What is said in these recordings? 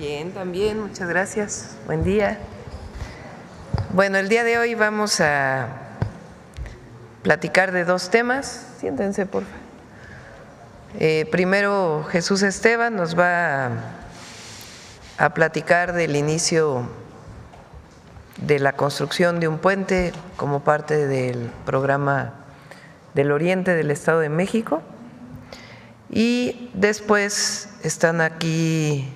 Bien, también, muchas gracias. Buen día. Bueno, el día de hoy vamos a platicar de dos temas. Siéntense, por favor. Primero, Jesús Esteban nos va a platicar del inicio de la construcción de un puente como parte del programa del Oriente del Estado de México. Y después están aquí,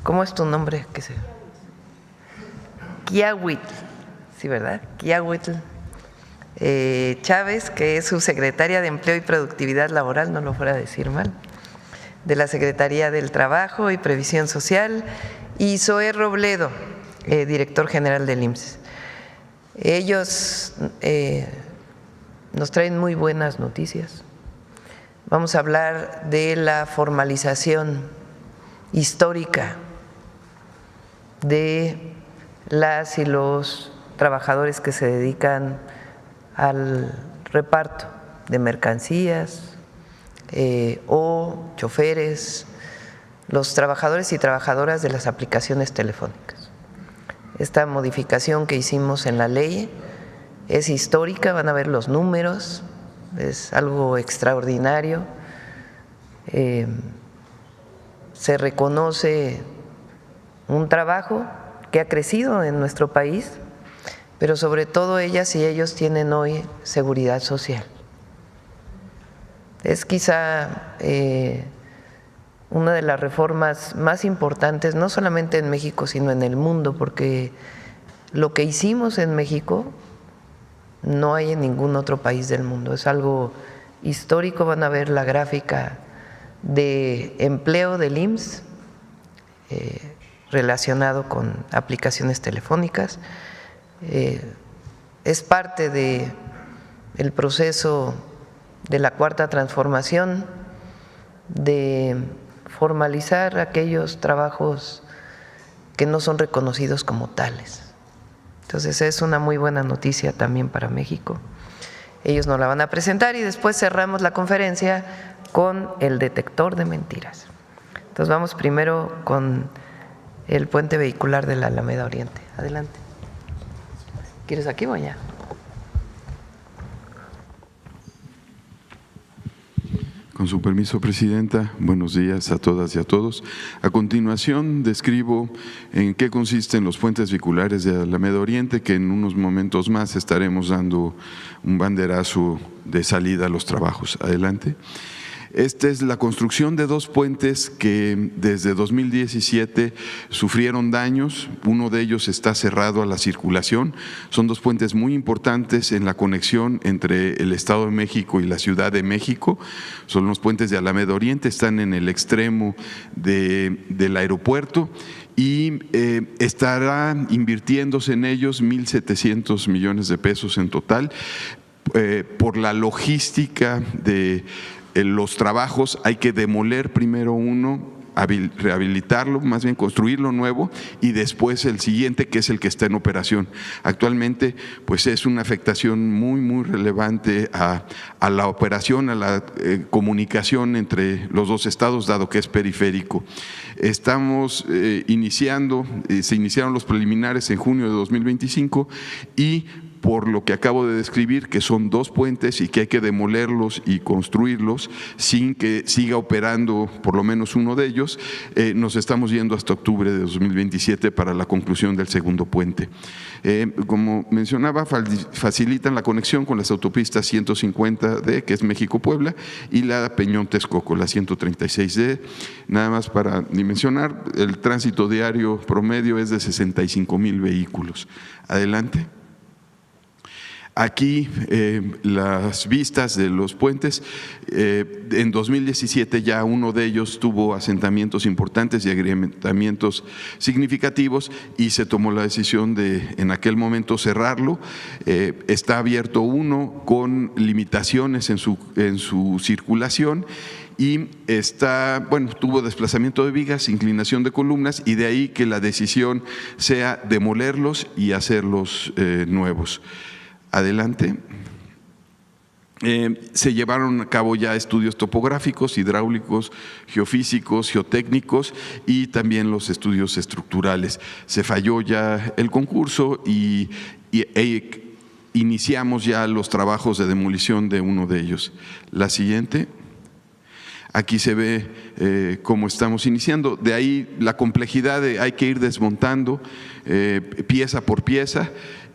¿cómo es tu nombre? Quiahuitl, sí, ¿verdad? Quiahuitl Chávez, que es subsecretaria de Empleo y Productividad Laboral, no lo fuera a decir mal, de la Secretaría del Trabajo y Previsión Social, y Zoé Robledo, director general del IMSS. Ellos nos traen muy buenas noticias. Vamos a hablar de la formalización histórica de las y los trabajadores que se dedican al reparto de mercancías o choferes, los trabajadores y trabajadoras de las aplicaciones telefónicas. Esta modificación que hicimos en la ley es histórica, van a ver los números, es algo extraordinario. Se reconoce un trabajo que ha crecido en nuestro país, pero sobre todo ellas y ellos tienen hoy seguridad social. Es quizá una de las reformas más importantes, no solamente en México, sino en el mundo, porque lo que hicimos en México no hay en ningún otro país del mundo. Es algo histórico. Van a ver la gráfica de empleo del IMSS relacionado con aplicaciones telefónicas. Es parte del proceso de la cuarta transformación, de formalizar aquellos trabajos que no son reconocidos como tales. Entonces es una muy buena noticia también para México. Ellos nos la van a presentar y después cerramos la conferencia con el detector de mentiras. Entonces vamos primero con el puente vehicular de la Alameda Oriente. Adelante. ¿Quieres aquí o allá? Con su permiso, Presidenta, buenos días a todas y a todos. A continuación, describo en qué consisten los puentes vehiculares de Alameda Oriente, que en unos momentos más estaremos dando un banderazo de salida a los trabajos. Adelante. Esta es la construcción de dos puentes que desde 2017 sufrieron daños. Uno de ellos está cerrado a la circulación. Son dos puentes muy importantes en la conexión entre el Estado de México y la Ciudad de México. Son los puentes de Alameda Oriente, están en el extremo del aeropuerto y estará invirtiéndose en ellos 1.700 millones de pesos en total. Por la logística de los trabajos hay que demoler primero uno, rehabilitarlo, más bien construirlo nuevo y después el siguiente, que es el que está en operación. Actualmente pues es una afectación muy relevante a la operación, a la comunicación entre los dos estados, dado que es periférico. Estamos se iniciaron los preliminares en junio de 2025 y por lo que acabo de describir, que son dos puentes y que hay que demolerlos y construirlos sin que siga operando por lo menos uno de ellos, nos estamos yendo hasta octubre de 2027 para la conclusión del segundo puente. Como mencionaba, facilitan la conexión con las autopistas 150D, que es México-Puebla, y la Peñón-Texcoco, la 136D. Nada más para dimensionar, el tránsito diario promedio es de 65,000 vehículos. Adelante. Aquí las vistas de los puentes. En 2017 ya uno de ellos tuvo asentamientos importantes y agrietamientos significativos y se tomó la decisión de en aquel momento cerrarlo. Está abierto uno con limitaciones en su circulación y tuvo desplazamiento de vigas, inclinación de columnas, y de ahí que la decisión sea demolerlos y hacerlos nuevos. Adelante. Se llevaron a cabo ya estudios topográficos, hidráulicos, geofísicos, geotécnicos y también los estudios estructurales. Se falló ya el concurso y iniciamos ya los trabajos de demolición de uno de ellos. La siguiente. Aquí se ve cómo estamos iniciando. De ahí la complejidad de hay que ir desmontando pieza por pieza.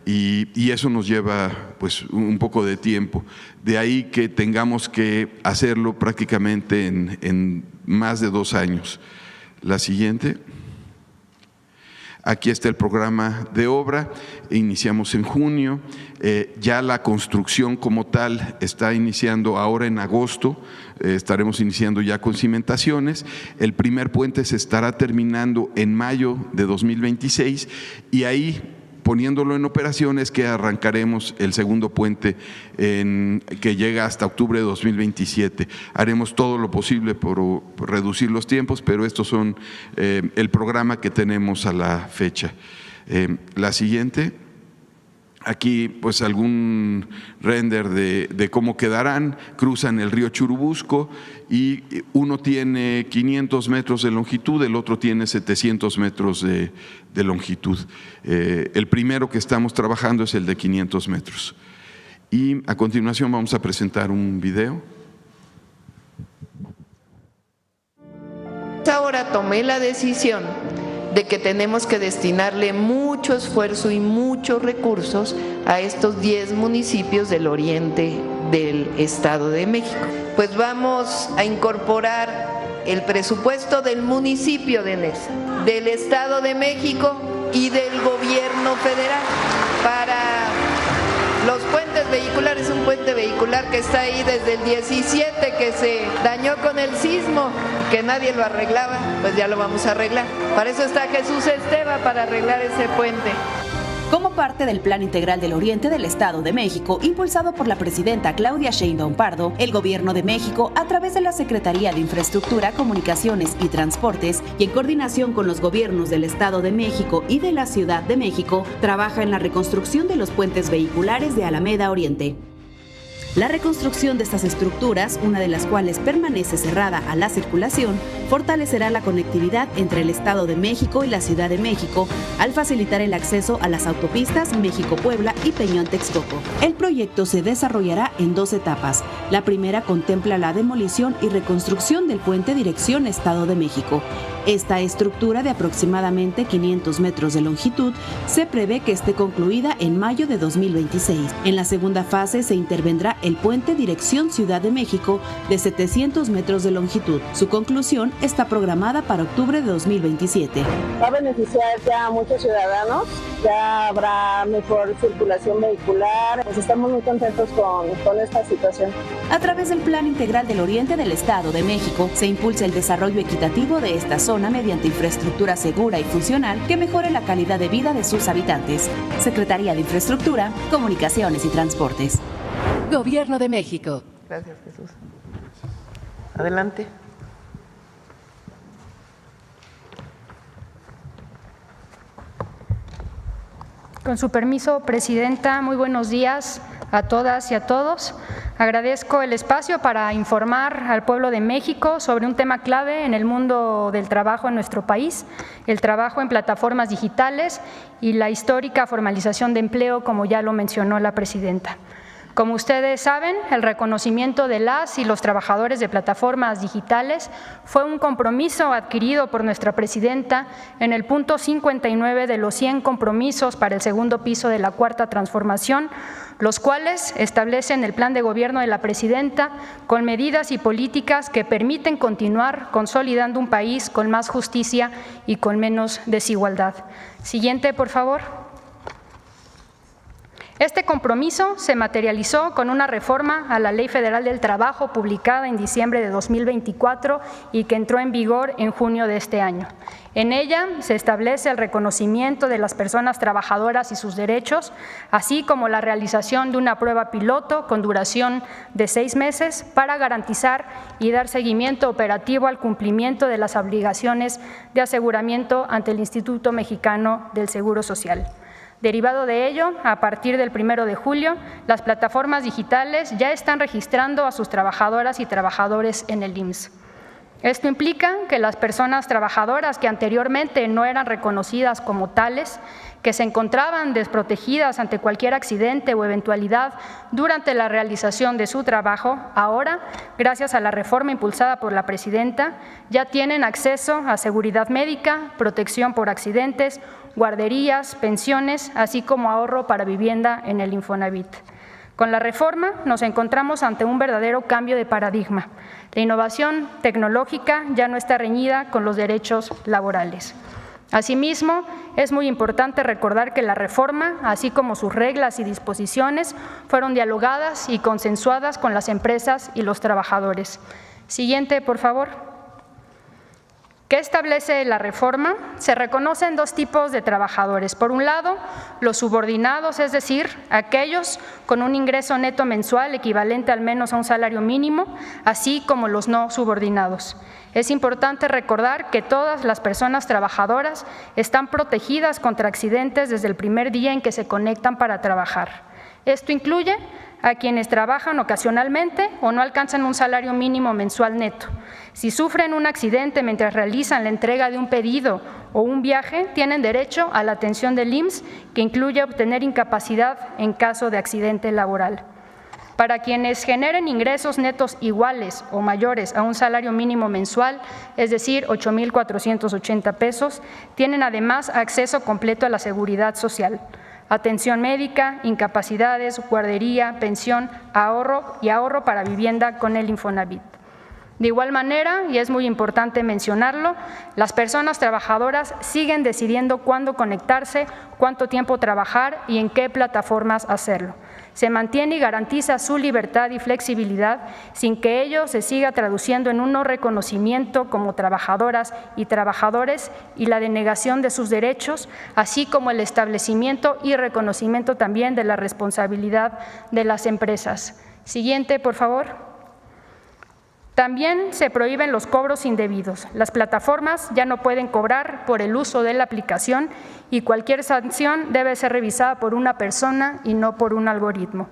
Y eso nos lleva pues un poco de tiempo. De ahí que tengamos que hacerlo prácticamente en más de 2 años. La siguiente. Aquí está el programa de obra, iniciamos en junio, ya la construcción como tal está iniciando ahora en agosto, estaremos iniciando ya con cimentaciones, el primer puente se estará terminando en mayo de 2026 y ahí, poniéndolo en operaciones, que arrancaremos el segundo puente que llega hasta octubre de 2027. Haremos todo lo posible por reducir los tiempos, pero estos son el programa que tenemos a la fecha. La siguiente. Aquí pues algún render de cómo quedarán, cruzan el río Churubusco y uno tiene 500 metros de longitud, el otro tiene 700 metros de longitud. El primero que estamos trabajando es el de 500 metros. Y a continuación vamos a presentar un video. Ahora tomé la decisión de que tenemos que destinarle mucho esfuerzo y muchos recursos a estos 10 municipios del oriente del Estado de México. Pues vamos a incorporar el presupuesto del municipio de Nesa, del Estado de México y del gobierno federal para los puentes vehiculares. Un puente vehicular que está ahí desde el 17, que se dañó con el sismo, que nadie lo arreglaba, pues ya lo vamos a arreglar. Para eso está Jesús Esteva, para arreglar ese puente. Como parte del Plan Integral del Oriente del Estado de México, impulsado por la presidenta Claudia Sheinbaum Pardo, el Gobierno de México, a través de la Secretaría de Infraestructura, Comunicaciones y Transportes, y en coordinación con los gobiernos del Estado de México y de la Ciudad de México, trabaja en la reconstrucción de los puentes vehiculares de Alameda Oriente. La reconstrucción de estas estructuras, una de las cuales permanece cerrada a la circulación, fortalecerá la conectividad entre el Estado de México y la Ciudad de México al facilitar el acceso a las autopistas México-Puebla y Peñón-Texcoco. El proyecto se desarrollará en 2 etapas. La primera contempla la demolición y reconstrucción del puente dirección Estado de México. Esta estructura de aproximadamente 500 metros de longitud se prevé que esté concluida en mayo de 2026. En la segunda fase se intervendrá el puente dirección Ciudad de México de 700 metros de longitud. Su conclusión está programada para octubre de 2027. Va a beneficiar ya a muchos ciudadanos, ya habrá mejor circulación vehicular. Pues estamos muy contentos con esta situación. A través del Plan Integral del Oriente del Estado de México se impulsa el desarrollo equitativo de esta zona mediante infraestructura segura y funcional que mejore la calidad de vida de sus habitantes. Secretaría de Infraestructura, Comunicaciones y Transportes. Gobierno de México. Gracias, Jesús. Adelante. Con su permiso, Presidenta, muy buenos días a todas y a todos. Agradezco el espacio para informar al pueblo de México sobre un tema clave en el mundo del trabajo en nuestro país, el trabajo en plataformas digitales y la histórica formalización de empleo, como ya lo mencionó la Presidenta. Como ustedes saben, el reconocimiento de las y los trabajadores de plataformas digitales fue un compromiso adquirido por nuestra Presidenta en el punto 59 de los 100 compromisos para el segundo piso de la Cuarta Transformación, los cuales establecen el plan de gobierno de la Presidenta con medidas y políticas que permiten continuar consolidando un país con más justicia y con menos desigualdad. Siguiente, por favor. Este compromiso se materializó con una reforma a la Ley Federal del Trabajo publicada en diciembre de 2024 y que entró en vigor en junio de este año. En ella se establece el reconocimiento de las personas trabajadoras y sus derechos, así como la realización de una prueba piloto con duración de 6 meses para garantizar y dar seguimiento operativo al cumplimiento de las obligaciones de aseguramiento ante el Instituto Mexicano del Seguro Social. Derivado de ello, a partir del 1 de julio, las plataformas digitales ya están registrando a sus trabajadoras y trabajadores en el IMSS. Esto implica que las personas trabajadoras que anteriormente no eran reconocidas como tales, que se encontraban desprotegidas ante cualquier accidente o eventualidad durante la realización de su trabajo, ahora, gracias a la reforma impulsada por la presidenta, ya tienen acceso a seguridad médica, protección por accidentes, guarderías, pensiones, así como ahorro para vivienda en el Infonavit. Con la reforma nos encontramos ante un verdadero cambio de paradigma. La innovación tecnológica ya no está reñida con los derechos laborales. Asimismo, es muy importante recordar que la reforma, así como sus reglas y disposiciones, fueron dialogadas y consensuadas con las empresas y los trabajadores. Siguiente, por favor. ¿Qué establece la reforma? Se reconocen dos tipos de trabajadores. Por un lado, los subordinados, es decir, aquellos con un ingreso neto mensual equivalente al menos a un salario mínimo, así como los no subordinados. Es importante recordar que todas las personas trabajadoras están protegidas contra accidentes desde el primer día en que se conectan para trabajar. Esto incluye a quienes trabajan ocasionalmente o no alcanzan un salario mínimo mensual neto. Si sufren un accidente mientras realizan la entrega de un pedido o un viaje, tienen derecho a la atención del IMSS, que incluye obtener incapacidad en caso de accidente laboral. Para quienes generen ingresos netos iguales o mayores a un salario mínimo mensual, es decir, 8,480 pesos, tienen además acceso completo a la seguridad social, atención médica, incapacidades, guardería, pensión, ahorro y ahorro para vivienda con el Infonavit. De igual manera, y es muy importante mencionarlo, las personas trabajadoras siguen decidiendo cuándo conectarse, cuánto tiempo trabajar y en qué plataformas hacerlo. Se mantiene y garantiza su libertad y flexibilidad sin que ello se siga traduciendo en un no reconocimiento como trabajadoras y trabajadores y la denegación de sus derechos, así como el establecimiento y reconocimiento también de la responsabilidad de las empresas. Siguiente, por favor. También se prohíben los cobros indebidos. Las plataformas ya no pueden cobrar por el uso de la aplicación y cualquier sanción debe ser revisada por una persona y no por un algoritmo.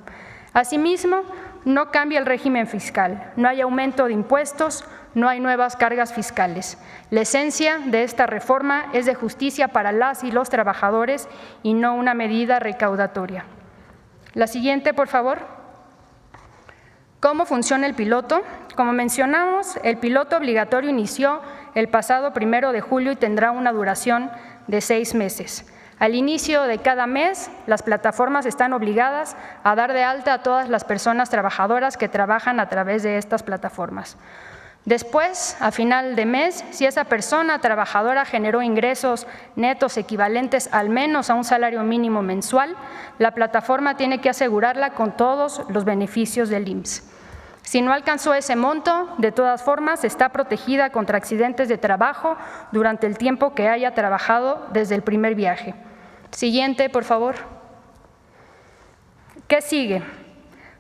Asimismo, no cambia el régimen fiscal, no hay aumento de impuestos, no hay nuevas cargas fiscales. La esencia de esta reforma es de justicia para las y los trabajadores y no una medida recaudatoria. La siguiente, por favor. ¿Cómo funciona el piloto? Como mencionamos, el piloto obligatorio inició el pasado 1 de julio y tendrá una duración de 6 meses. Al inicio de cada mes, las plataformas están obligadas a dar de alta a todas las personas trabajadoras que trabajan a través de estas plataformas. Después, a final de mes, si esa persona trabajadora generó ingresos netos equivalentes al menos a un salario mínimo mensual, la plataforma tiene que asegurarla con todos los beneficios del IMSS. Si no alcanzó ese monto, de todas formas está protegida contra accidentes de trabajo durante el tiempo que haya trabajado desde el primer viaje. Siguiente, por favor. ¿Qué sigue?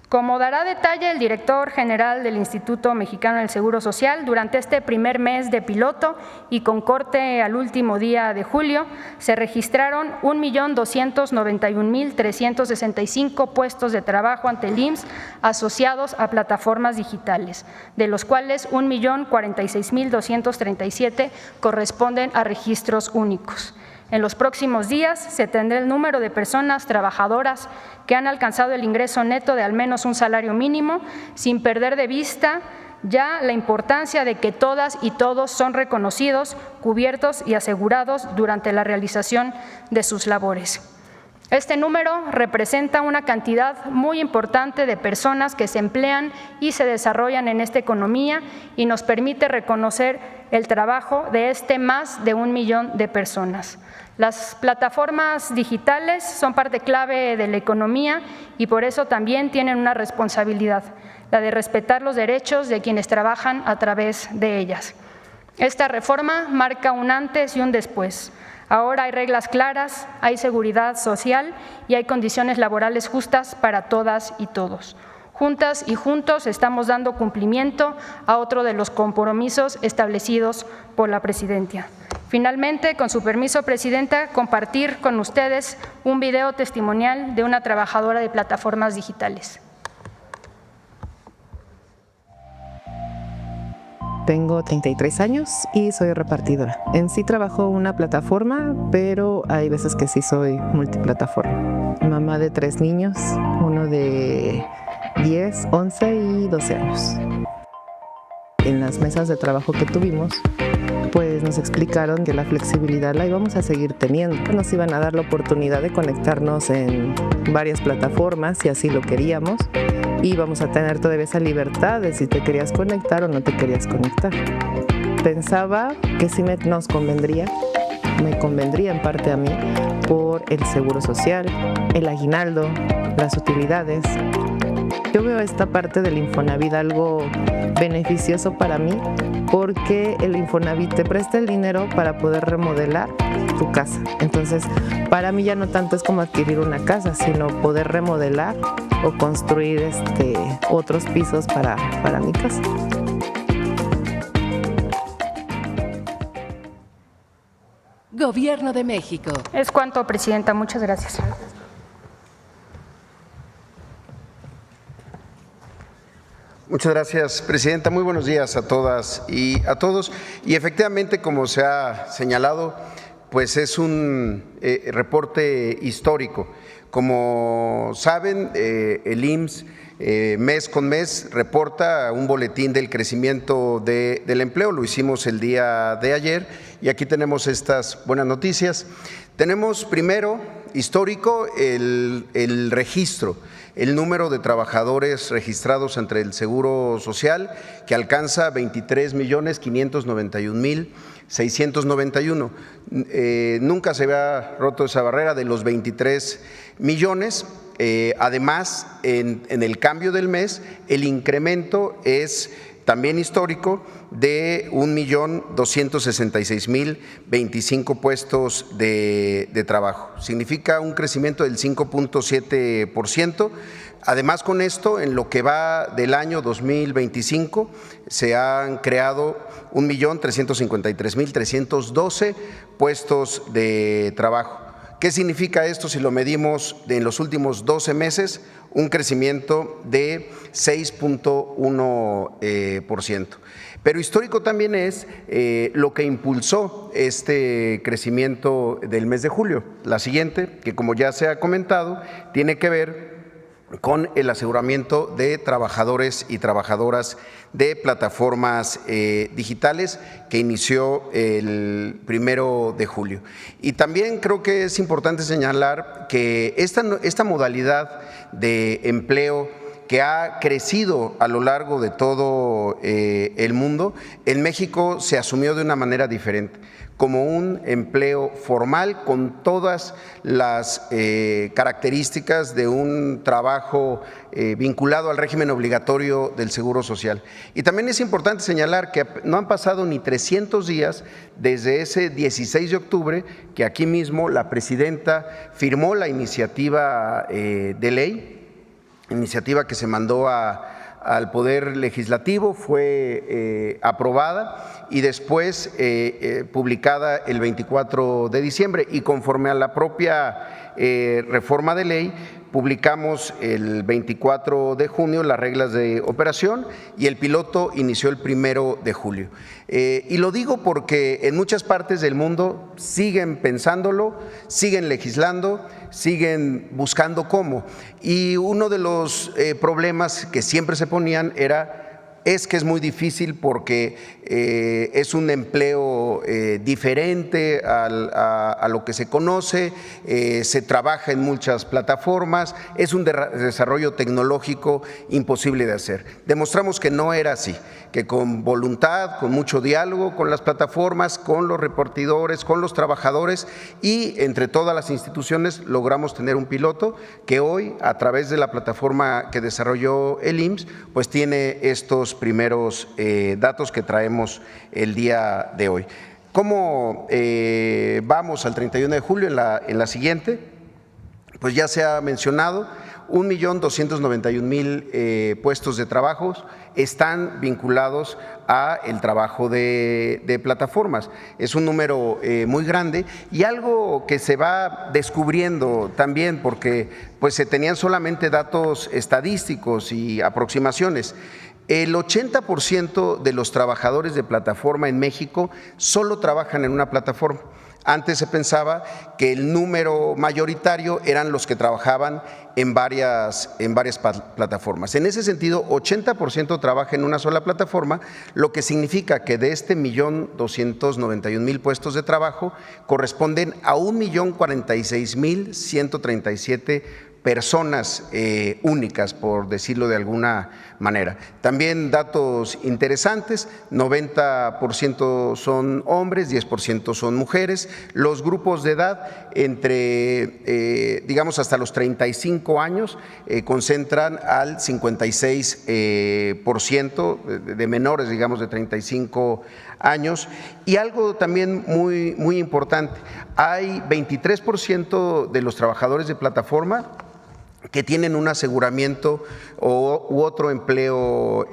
Como dará detalle el director general del Instituto Mexicano del Seguro Social, durante este primer mes de piloto y con corte al último día de julio, se registraron 1,291,365 puestos de trabajo ante el IMSS asociados a plataformas digitales, de los cuales 1,046,237 corresponden a registros únicos. En los próximos días se tendrá el número de personas trabajadoras que han alcanzado el ingreso neto de al menos un salario mínimo, sin perder de vista ya la importancia de que todas y todos son reconocidos, cubiertos y asegurados durante la realización de sus labores. Este número representa una cantidad muy importante de personas que se emplean y se desarrollan en esta economía y nos permite reconocer el trabajo de más de 1 millón de personas. Las plataformas digitales son parte clave de la economía y por eso también tienen una responsabilidad, la de respetar los derechos de quienes trabajan a través de ellas. Esta reforma marca un antes y un después. Ahora hay reglas claras, hay seguridad social y hay condiciones laborales justas para todas y todos. Juntas y juntos estamos dando cumplimiento a otro de los compromisos establecidos por la Presidencia. Finalmente, con su permiso, Presidenta, compartir con ustedes un video testimonial de una trabajadora de plataformas digitales. Tengo 33 años y soy repartidora. En sí trabajo una plataforma, pero hay veces que sí soy multiplataforma. Mamá de 3 niños, uno de 10, 11 y 12 años. En las mesas de trabajo que tuvimos, pues nos explicaron que la flexibilidad la íbamos a seguir teniendo. Nos iban a dar la oportunidad de conectarnos en varias plataformas si así lo queríamos. Y vamos a tener todavía esa libertad de si te querías conectar o no te querías conectar. Pensaba que sí nos convendría, me convendría en parte a mí por el seguro social, el aguinaldo, las utilidades. Yo veo esta parte del Infonavit algo beneficioso para mí porque el Infonavit te presta el dinero para poder remodelar tu casa. Entonces, para mí ya no tanto es como adquirir una casa, sino poder remodelar o construir otros pisos para mi casa. Gobierno de México. Es cuanto, Presidenta. Muchas gracias. Muchas gracias, Presidenta. Muy buenos días a todas y a todos. Y efectivamente, como se ha señalado, pues es un reporte histórico. Como saben, el IMSS mes con mes reporta un boletín del crecimiento del empleo. Lo hicimos el día de ayer y aquí tenemos estas buenas noticias. Tenemos primero, histórico, el registro, el número de trabajadores registrados ante el Seguro Social, que alcanza 23.591.691. Nunca se había roto esa barrera de los 23 millones. Además, en el cambio del mes, el incremento es también histórico de 1.266.025 puestos de trabajo. Significa un crecimiento del 5.7%. Además, con esto, en lo que va del año 2025, se han creado 1.353.312 puestos de trabajo. ¿Qué significa esto si lo medimos en los últimos 12 meses? Un crecimiento de 6.1%. Pero histórico también es lo que impulsó este crecimiento del mes de julio. La siguiente, que como ya se ha comentado, tiene que ver con el aseguramiento de trabajadores y trabajadoras de plataformas digitales que inició el 1 de julio. Y también creo que es importante señalar que esta modalidad de empleo que ha crecido a lo largo de todo el mundo, en México se asumió de una manera diferente, como un empleo formal con todas las características de un trabajo vinculado al régimen obligatorio del Seguro Social. Y también es importante señalar que no han pasado ni 300 días desde ese 16 de octubre que aquí mismo la Presidenta firmó la iniciativa de ley, iniciativa que se mandó al Poder Legislativo, fue aprobada y después publicada el 24 de diciembre. Y conforme a la propia reforma de ley, publicamos el 24 de junio las reglas de operación y el piloto inició el 1 de julio. Y lo digo porque en muchas partes del mundo siguen pensándolo, siguen legislando, siguen buscando cómo. Y uno de los problemas que siempre se ponían es que es muy difícil porque es un empleo diferente a lo que se conoce, se trabaja en muchas plataformas, es un desarrollo tecnológico imposible de hacer. Demostramos que no era así, que con voluntad, con mucho diálogo con las plataformas, con los repartidores, con los trabajadores y entre todas las instituciones logramos tener un piloto que hoy, a través de la plataforma que desarrolló el IMSS, pues tiene estos primeros datos que traemos el día de hoy. ¿Cómo vamos al 31 de julio en la siguiente? Pues ya se ha mencionado 1.291.000 puestos de trabajo están vinculados a el trabajo de plataformas. Es un número muy grande y algo que se va descubriendo también, porque pues se tenían solamente datos estadísticos y aproximaciones. El 80% de los trabajadores de plataforma en México solo trabajan en una plataforma. Antes se pensaba que el número mayoritario eran los que trabajaban en varias plataformas. En ese sentido, 80% trabaja en una sola plataforma, lo que significa que de este 1.291.000 puestos de trabajo corresponden a 1.046.137 personas únicas, por decirlo de alguna manera. También datos interesantes: 90% son hombres, 10% son mujeres. Los grupos de edad entre, digamos, hasta los 35 años concentran al 56% de menores, digamos, de 35 años. Y algo también muy importante: hay 23% de los trabajadores de plataforma que tienen un aseguramiento u otro empleo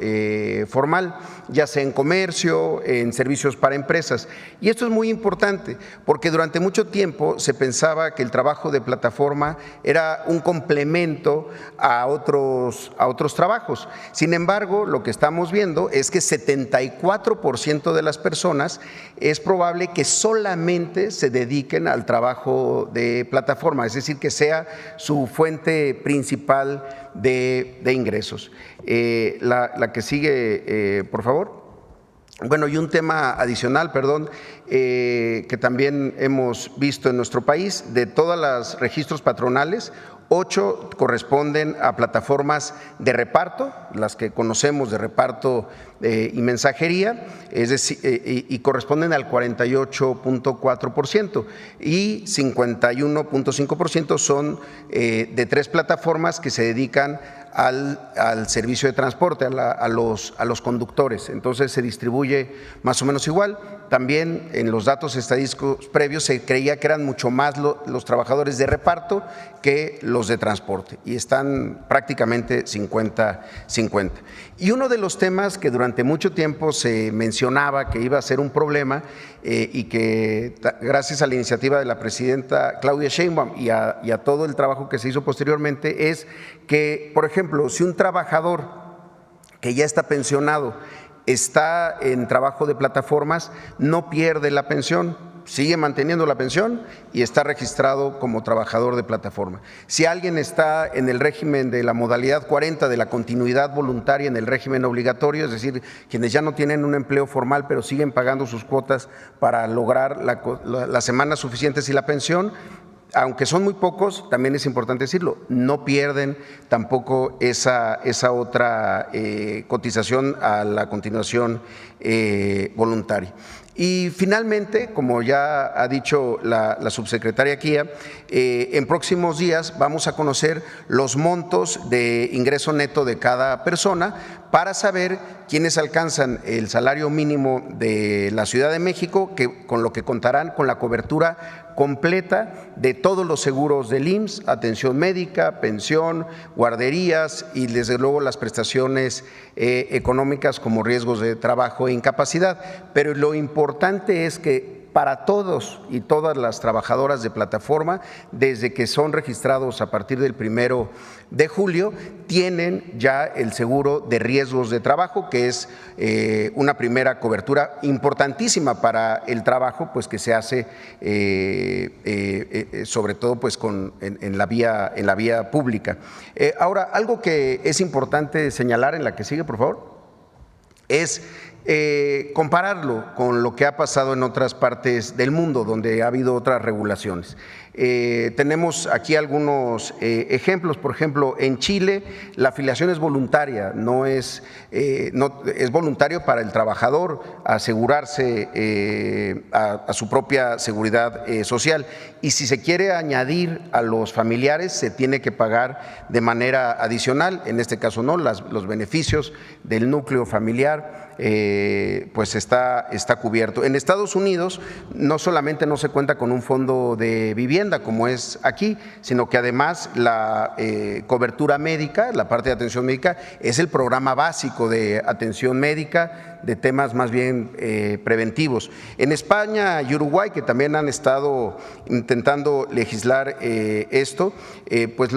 formal, ya sea en comercio, en servicios para empresas. Y esto es muy importante porque durante mucho tiempo se pensaba que el trabajo de plataforma era un complemento a otros trabajos. Sin embargo, lo que estamos viendo es que 74% de las personas es probable que solamente se dediquen al trabajo de plataforma, es decir, que sea su fuente principal de ingresos. La que sigue, por favor. Bueno, y un tema adicional, que también hemos visto en nuestro país: de todos los registros patronales, 8 corresponden a plataformas de reparto, las que conocemos de reparto y mensajería, es decir, y corresponden al 48.4%, y 51.5% son de 3 plataformas que se dedican al servicio de transporte, a los conductores. Entonces se distribuye más o menos igual. También en los datos estadísticos previos se creía que eran mucho más los trabajadores de reparto que los de transporte, y están prácticamente 50-50. Y uno de los temas que durante mucho tiempo se mencionaba que iba a ser un problema, y que gracias a la iniciativa de la presidenta Claudia Sheinbaum y a todo el trabajo que se hizo posteriormente, es que, por ejemplo, si un trabajador que ya está pensionado está en trabajo de plataformas, no pierde la pensión, sigue manteniendo la pensión y está registrado como trabajador de plataforma. Si alguien está en el régimen de la modalidad 40 de la continuidad voluntaria en el régimen obligatorio, es decir, quienes ya no tienen un empleo formal pero siguen pagando sus cuotas para lograr las semanas suficientes y la pensión, aunque son muy pocos, también es importante decirlo, no pierden tampoco esa otra cotización a la continuación voluntaria. Y finalmente, como ya ha dicho la subsecretaria Kia, en próximos días vamos a conocer los montos de ingreso neto de cada persona para saber quiénes alcanzan el salario mínimo de la Ciudad de México, con lo que contarán con la cobertura completa de todos los seguros del IMSS, atención médica, pensión, guarderías y desde luego las prestaciones económicas como riesgos de trabajo e incapacidad. Pero lo importante es que para todos y todas las trabajadoras de plataforma, desde que son registrados a partir del 1 de julio, tienen ya el seguro de riesgos de trabajo, que es una primera cobertura importantísima para el trabajo, pues que se hace sobre todo pues en la vía pública. Ahora, algo que es importante señalar, en la que sigue, por favor, es compararlo con lo que ha pasado en otras partes del mundo donde ha habido otras regulaciones. Tenemos aquí algunos ejemplos. Por ejemplo, en Chile la afiliación es voluntaria, es voluntario para el trabajador asegurarse a su propia seguridad social, y si se quiere añadir a los familiares se tiene que pagar de manera adicional. En este caso no, los beneficios del núcleo familiar pues está cubierto. En Estados Unidos no solamente no se cuenta con un fondo de vivienda, vivienda como es aquí, sino que además la cobertura médica, la parte de atención médica, es el programa básico de atención médica de temas más bien preventivos. En España y Uruguay, que también han estado intentando legislar esto, pues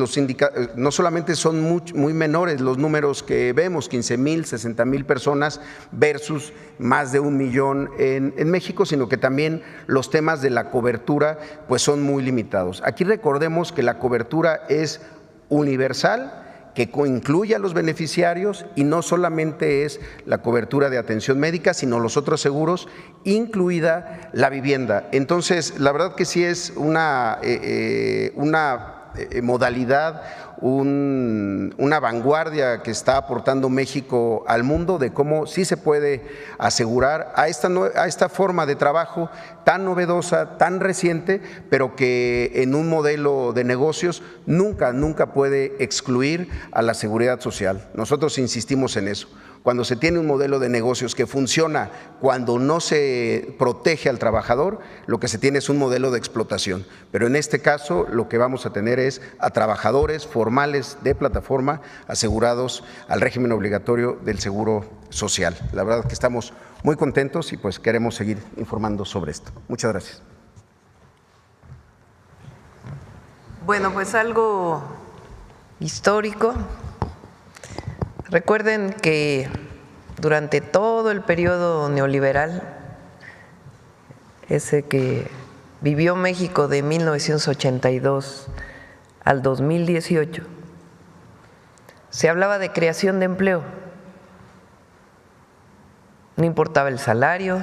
no solamente son muy menores los números que vemos, 15,000, 60,000 personas versus más de 1 millón en México, sino que también los temas de la cobertura pues son muy limitados. Aquí recordemos que la cobertura es universal, que incluye a los beneficiarios y no solamente es la cobertura de atención médica, sino los otros seguros, incluida la vivienda. Entonces, la verdad que sí es una modalidad, una vanguardia que está aportando México al mundo de cómo sí se puede asegurar a esta forma de trabajo tan novedosa, tan reciente, pero que en un modelo de negocios nunca puede excluir a la seguridad social. Nosotros insistimos en eso. Cuando se tiene un modelo de negocios que funciona, cuando no se protege al trabajador, lo que se tiene es un modelo de explotación. Pero en este caso lo que vamos a tener es a trabajadores formales de plataforma asegurados al régimen obligatorio del seguro social. La verdad que estamos muy contentos y pues queremos seguir informando sobre esto. Muchas gracias. Bueno, pues algo histórico. Recuerden que durante todo el periodo neoliberal, ese que vivió México de 1982 al 2018, se hablaba de creación de empleo. No importaba el salario,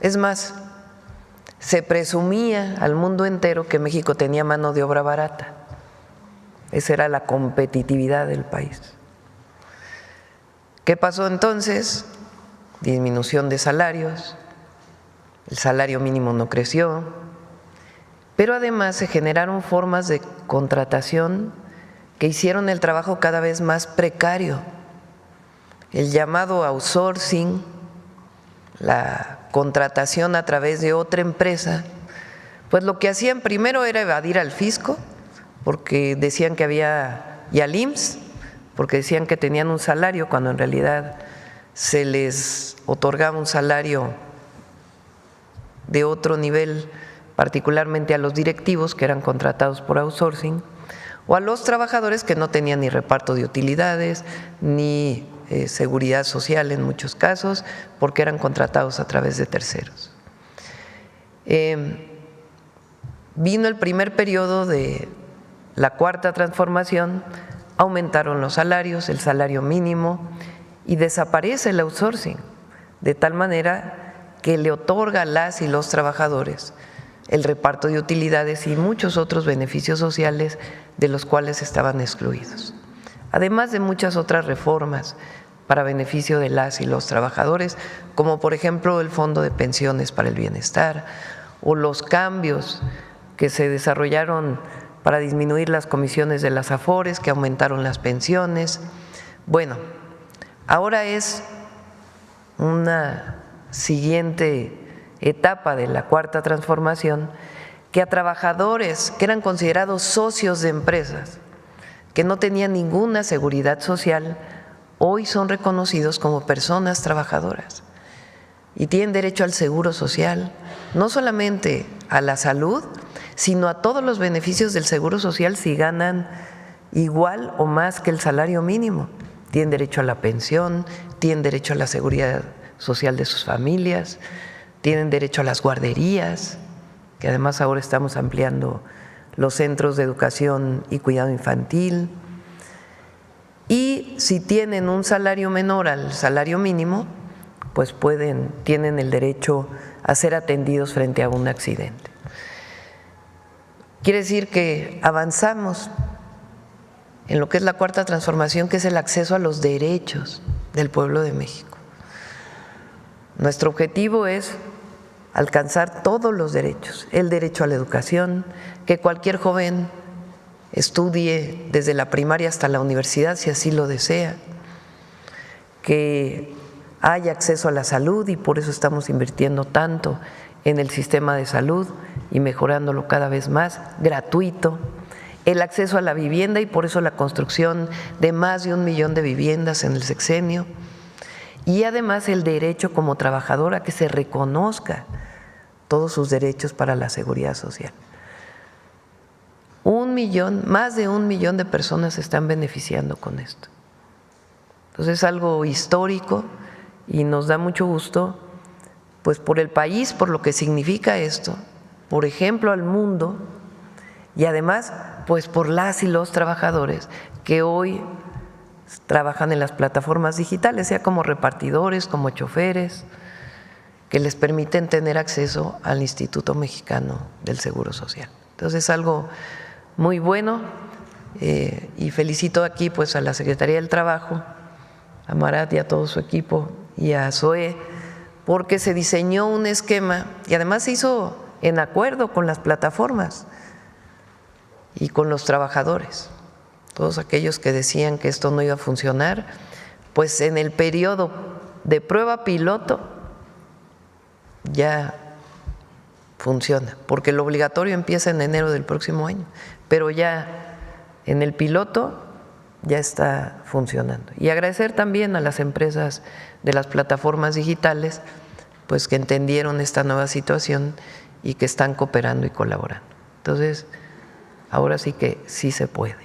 es más, se presumía al mundo entero que México tenía mano de obra barata. Esa era la competitividad del país. ¿Qué pasó entonces? Disminución de salarios, el salario mínimo no creció, pero además se generaron formas de contratación que hicieron el trabajo cada vez más precario. El llamado outsourcing, la contratación a través de otra empresa, pues lo que hacían primero era evadir al fisco, porque decían que había, y al IMSS, porque decían que tenían un salario cuando en realidad se les otorgaba un salario de otro nivel, particularmente a los directivos que eran contratados por outsourcing, o a los trabajadores que no tenían ni reparto de utilidades, ni seguridad social en muchos casos, porque eran contratados a través de terceros. Vino el primer periodo de la Cuarta Transformación, aumentaron los salarios, el salario mínimo, y desaparece el outsourcing, de tal manera que le otorga a las y los trabajadores el reparto de utilidades y muchos otros beneficios sociales de los cuales estaban excluidos. Además de muchas otras reformas para beneficio de las y los trabajadores, como por ejemplo el Fondo de Pensiones para el Bienestar o los cambios que se desarrollaron para disminuir las comisiones de las AFORES, que aumentaron las pensiones. Bueno, ahora es una siguiente etapa de la Cuarta Transformación, que a trabajadores que eran considerados socios de empresas, que no tenían ninguna seguridad social, hoy son reconocidos como personas trabajadoras y tienen derecho al seguro social, no solamente a la salud, sino a todos los beneficios del seguro social si ganan igual o más que el salario mínimo. Tienen derecho a la pensión, tienen derecho a la seguridad social de sus familias, tienen derecho a las guarderías, que además ahora estamos ampliando los centros de educación y cuidado infantil. Y si tienen un salario menor al salario mínimo, pues tienen el derecho a ser atendidos frente a un accidente. Quiere decir que avanzamos en lo que es la Cuarta Transformación, que es el acceso a los derechos del pueblo de México. Nuestro objetivo es alcanzar todos los derechos, el derecho a la educación, que cualquier joven estudie desde la primaria hasta la universidad si así lo desea, que haya acceso a la salud y por eso estamos invirtiendo tanto en el sistema de salud y mejorándolo cada vez más, gratuito, el acceso a la vivienda y por eso la construcción de más de 1 millón de viviendas en el sexenio, y además el derecho como trabajador a que se reconozca todos sus derechos para la seguridad social. 1 millón, más de 1 millón de personas se están beneficiando con esto. Entonces es algo histórico y nos da mucho gusto, pues por el país, por lo que significa esto, por ejemplo al mundo, y además pues por las y los trabajadores que hoy trabajan en las plataformas digitales, sea como repartidores, como choferes, que les permiten tener acceso al Instituto Mexicano del Seguro Social. Entonces es algo muy bueno y felicito aquí pues a la Secretaría del Trabajo, a Marat y a todo su equipo y a Zoe, porque se diseñó un esquema y además se hizo en acuerdo con las plataformas y con los trabajadores. Todos aquellos que decían que esto no iba a funcionar, pues en el periodo de prueba piloto ya funciona, porque lo obligatorio empieza en enero del próximo año, pero ya en el piloto ya está funcionando. Y agradecer también a las empresas de las plataformas digitales, pues que entendieron esta nueva situación y que están cooperando y colaborando. Entonces, ahora sí que sí se puede.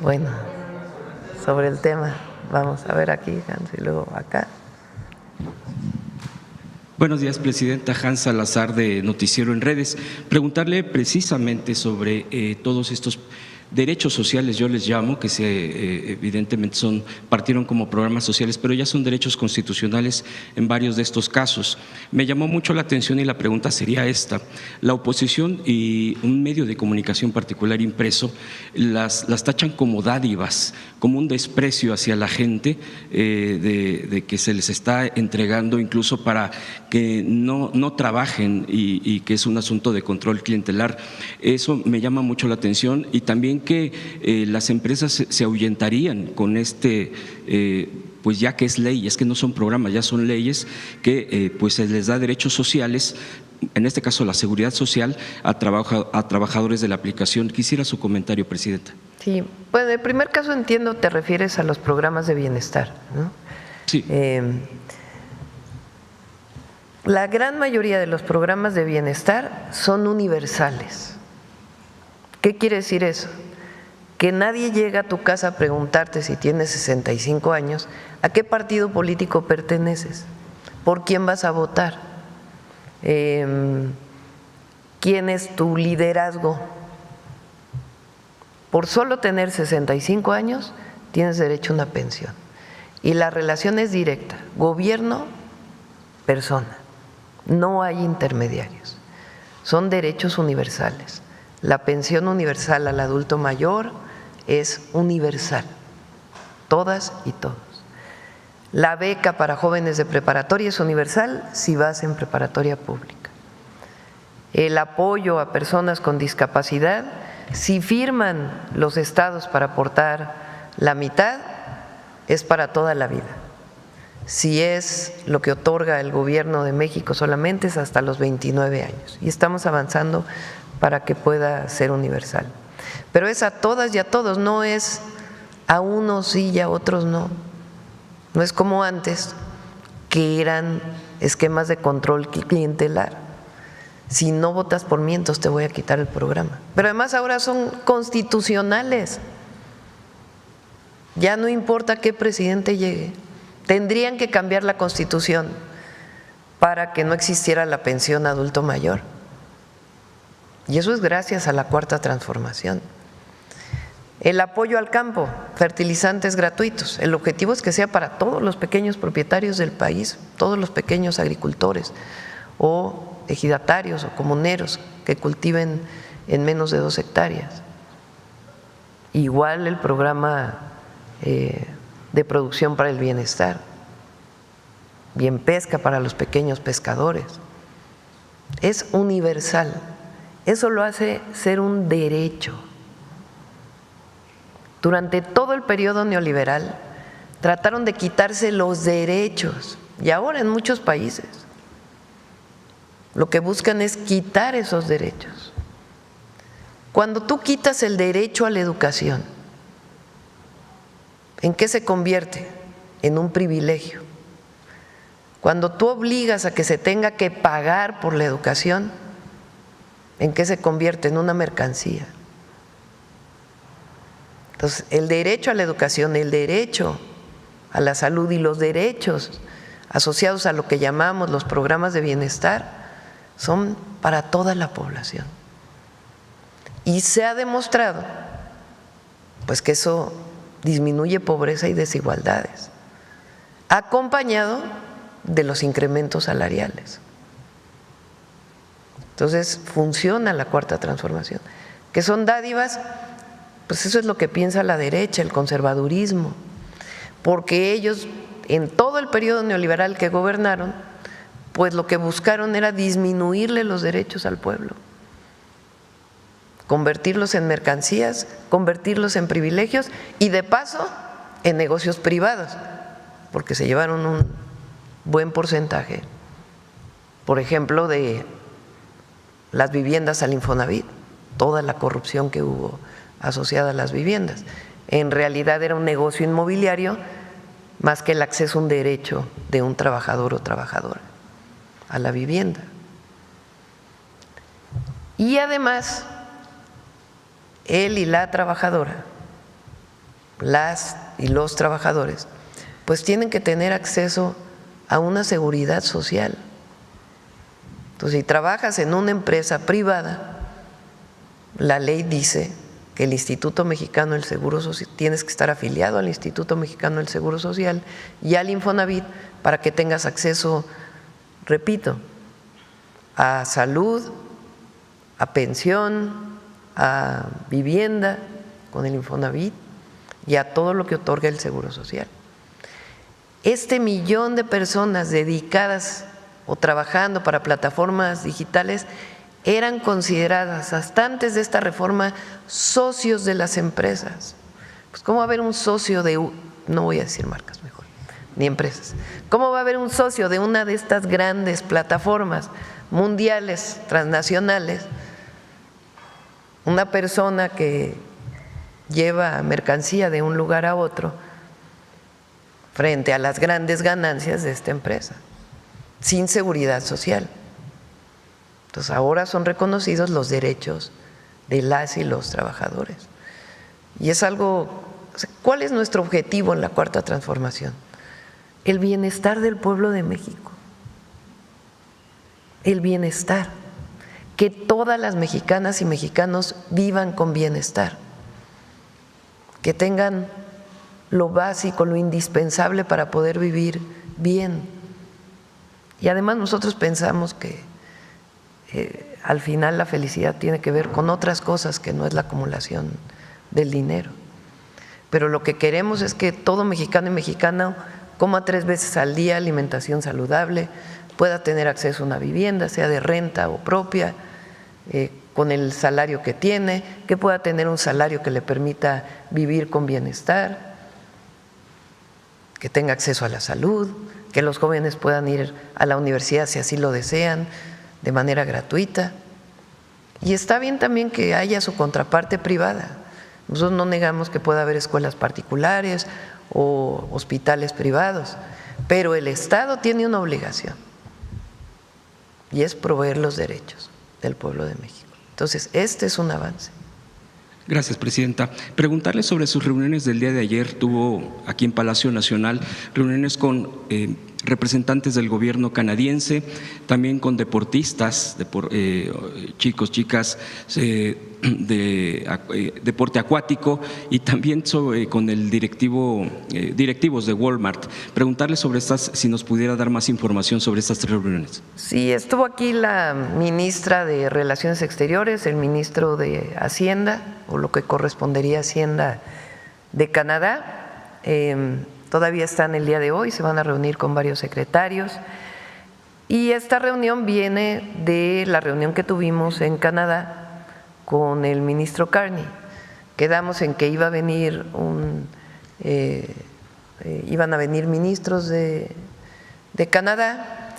Bueno, sobre el tema, vamos a ver aquí, Hans, y luego acá. Buenos días, Presidenta. Hans Salazar, de Noticiero en Redes. Preguntarle precisamente sobre todos estos derechos sociales, yo les llamo, que evidentemente partieron como programas sociales, pero ya son derechos constitucionales en varios de estos casos. Me llamó mucho la atención y la pregunta sería esta: la oposición y un medio de comunicación particular impreso las tachan como dádivas, como un desprecio hacia la gente, de que se les está entregando incluso para que no trabajen y que es un asunto de control clientelar. Eso me llama mucho la atención, y también que las empresas se ahuyentarían con pues ya que es ley, es que no son programas, ya son leyes que pues se les da derechos sociales, en este caso la seguridad social, a trabajadores de la aplicación. Quisiera su comentario, Presidenta. Sí, bueno, en el primer caso entiendo te refieres a los programas de bienestar, ¿no? Sí. La gran mayoría de los programas de bienestar son universales. ¿Qué quiere decir eso? Que nadie llega a tu casa a preguntarte si tienes 65 años, ¿a qué partido político perteneces? ¿Por quién vas a votar? ¿Quién es tu liderazgo? Por solo tener 65 años tienes derecho a una pensión. Y la relación es directa, gobierno-persona. No hay intermediarios. Son derechos universales. La pensión universal al adulto mayor es universal, todas y todos. La beca para jóvenes de preparatoria es universal si vas en preparatoria pública. El apoyo a personas con discapacidad, si firman los estados para aportar la mitad, es para toda la vida. Si es lo que otorga el gobierno de México solamente, es hasta los 29 años. Y estamos avanzando para que pueda ser universal. Pero es a todas y a todos, no es a unos sí y a otros no. No es como antes, que eran esquemas de control clientelar. Si no votas por mí, entonces te voy a quitar el programa. Pero además ahora son constitucionales. Ya no importa qué presidente llegue. Tendrían que cambiar la Constitución para que no existiera la pensión adulto mayor. Y eso es gracias a la Cuarta Transformación. El apoyo al campo, fertilizantes gratuitos. El objetivo es que sea para todos los pequeños propietarios del país, todos los pequeños agricultores o ejidatarios o comuneros que cultiven en menos de 2 hectáreas. Igual el programa de producción para el bienestar, Bien Pesca para los pequeños pescadores. Es universal. Eso lo hace ser un derecho. Durante todo el periodo neoliberal trataron de quitarse los derechos, y ahora en muchos países lo que buscan es quitar esos derechos. Cuando tú quitas el derecho a la educación, ¿en qué se convierte? En un privilegio. Cuando tú obligas a que se tenga que pagar por la educación, ¿en qué se convierte? En una mercancía. Entonces, el derecho a la educación, el derecho a la salud y los derechos asociados a lo que llamamos los programas de bienestar son para toda la población. Y se ha demostrado pues que eso disminuye pobreza y desigualdades, acompañado de los incrementos salariales. Entonces funciona la cuarta transformación. ¿Qué son dádivas? Pues eso es lo que piensa la derecha, el conservadurismo, porque ellos en todo el periodo neoliberal que gobernaron, pues lo que buscaron era disminuirle los derechos al pueblo, convertirlos en mercancías, convertirlos en privilegios y de paso en negocios privados, porque se llevaron un buen porcentaje, por ejemplo, de las viviendas al Infonavit, toda la corrupción que hubo asociada a las viviendas. En realidad era un negocio inmobiliario más que el acceso a un derecho de un trabajador o trabajadora a la vivienda. Y además, él y la trabajadora, las y los trabajadores, pues tienen que tener acceso a una seguridad social. Entonces, si trabajas en una empresa privada, la ley dice que el Instituto Mexicano del Seguro Social, tienes que estar afiliado al Instituto Mexicano del Seguro Social y al Infonavit para que tengas acceso, repito, a salud, a pensión, a vivienda con el Infonavit y a todo lo que otorga el Seguro Social. Este millón de personas dedicadas o trabajando para plataformas digitales eran consideradas hasta antes de esta reforma socios de las empresas. Pues ¿cómo va a haber un socio de, no voy a decir marcas mejor, ni empresas, cómo va a haber un socio de una de estas grandes plataformas mundiales, transnacionales, una persona que lleva mercancía de un lugar a otro frente a las grandes ganancias de esta empresa, sin seguridad social? Entonces ahora son reconocidos los derechos de las y los trabajadores. Y es algo, ¿cuál es nuestro objetivo en la cuarta transformación? El bienestar del pueblo de México. El bienestar. Que todas las mexicanas y mexicanos vivan con bienestar. Que tengan lo básico, lo indispensable para poder vivir bien. Y además nosotros pensamos que al final la felicidad tiene que ver con otras cosas que no es la acumulación del dinero. Pero lo que queremos es que todo mexicano y mexicana coma 3 veces al día alimentación saludable, pueda tener acceso a una vivienda, sea de renta o propia, con el salario que tiene, que pueda tener un salario que le permita vivir con bienestar, que tenga acceso a la salud, que los jóvenes puedan ir a la universidad si así lo desean, de manera gratuita. Y está bien también que haya su contraparte privada. Nosotros no negamos que pueda haber escuelas particulares o hospitales privados, pero el Estado tiene una obligación y es proveer los derechos del pueblo de México. Entonces, este es un avance. Gracias, Presidenta. Preguntarle sobre sus reuniones del día de ayer. Tuvo aquí en Palacio Nacional reuniones con representantes del gobierno canadiense, también con deportistas, chicos, chicas de deporte acuático y también con el directivos de Walmart. Preguntarle sobre estas, si nos pudiera dar más información sobre estas 3 reuniones. Sí, estuvo aquí la ministra de Relaciones Exteriores, el ministro de Hacienda, o lo que correspondería a Hacienda de Canadá. Todavía están el día de hoy, se van a reunir con varios secretarios. Y esta reunión viene de la reunión que tuvimos en Canadá con el ministro Carney. Quedamos en que iba a venir iban a venir ministros de Canadá,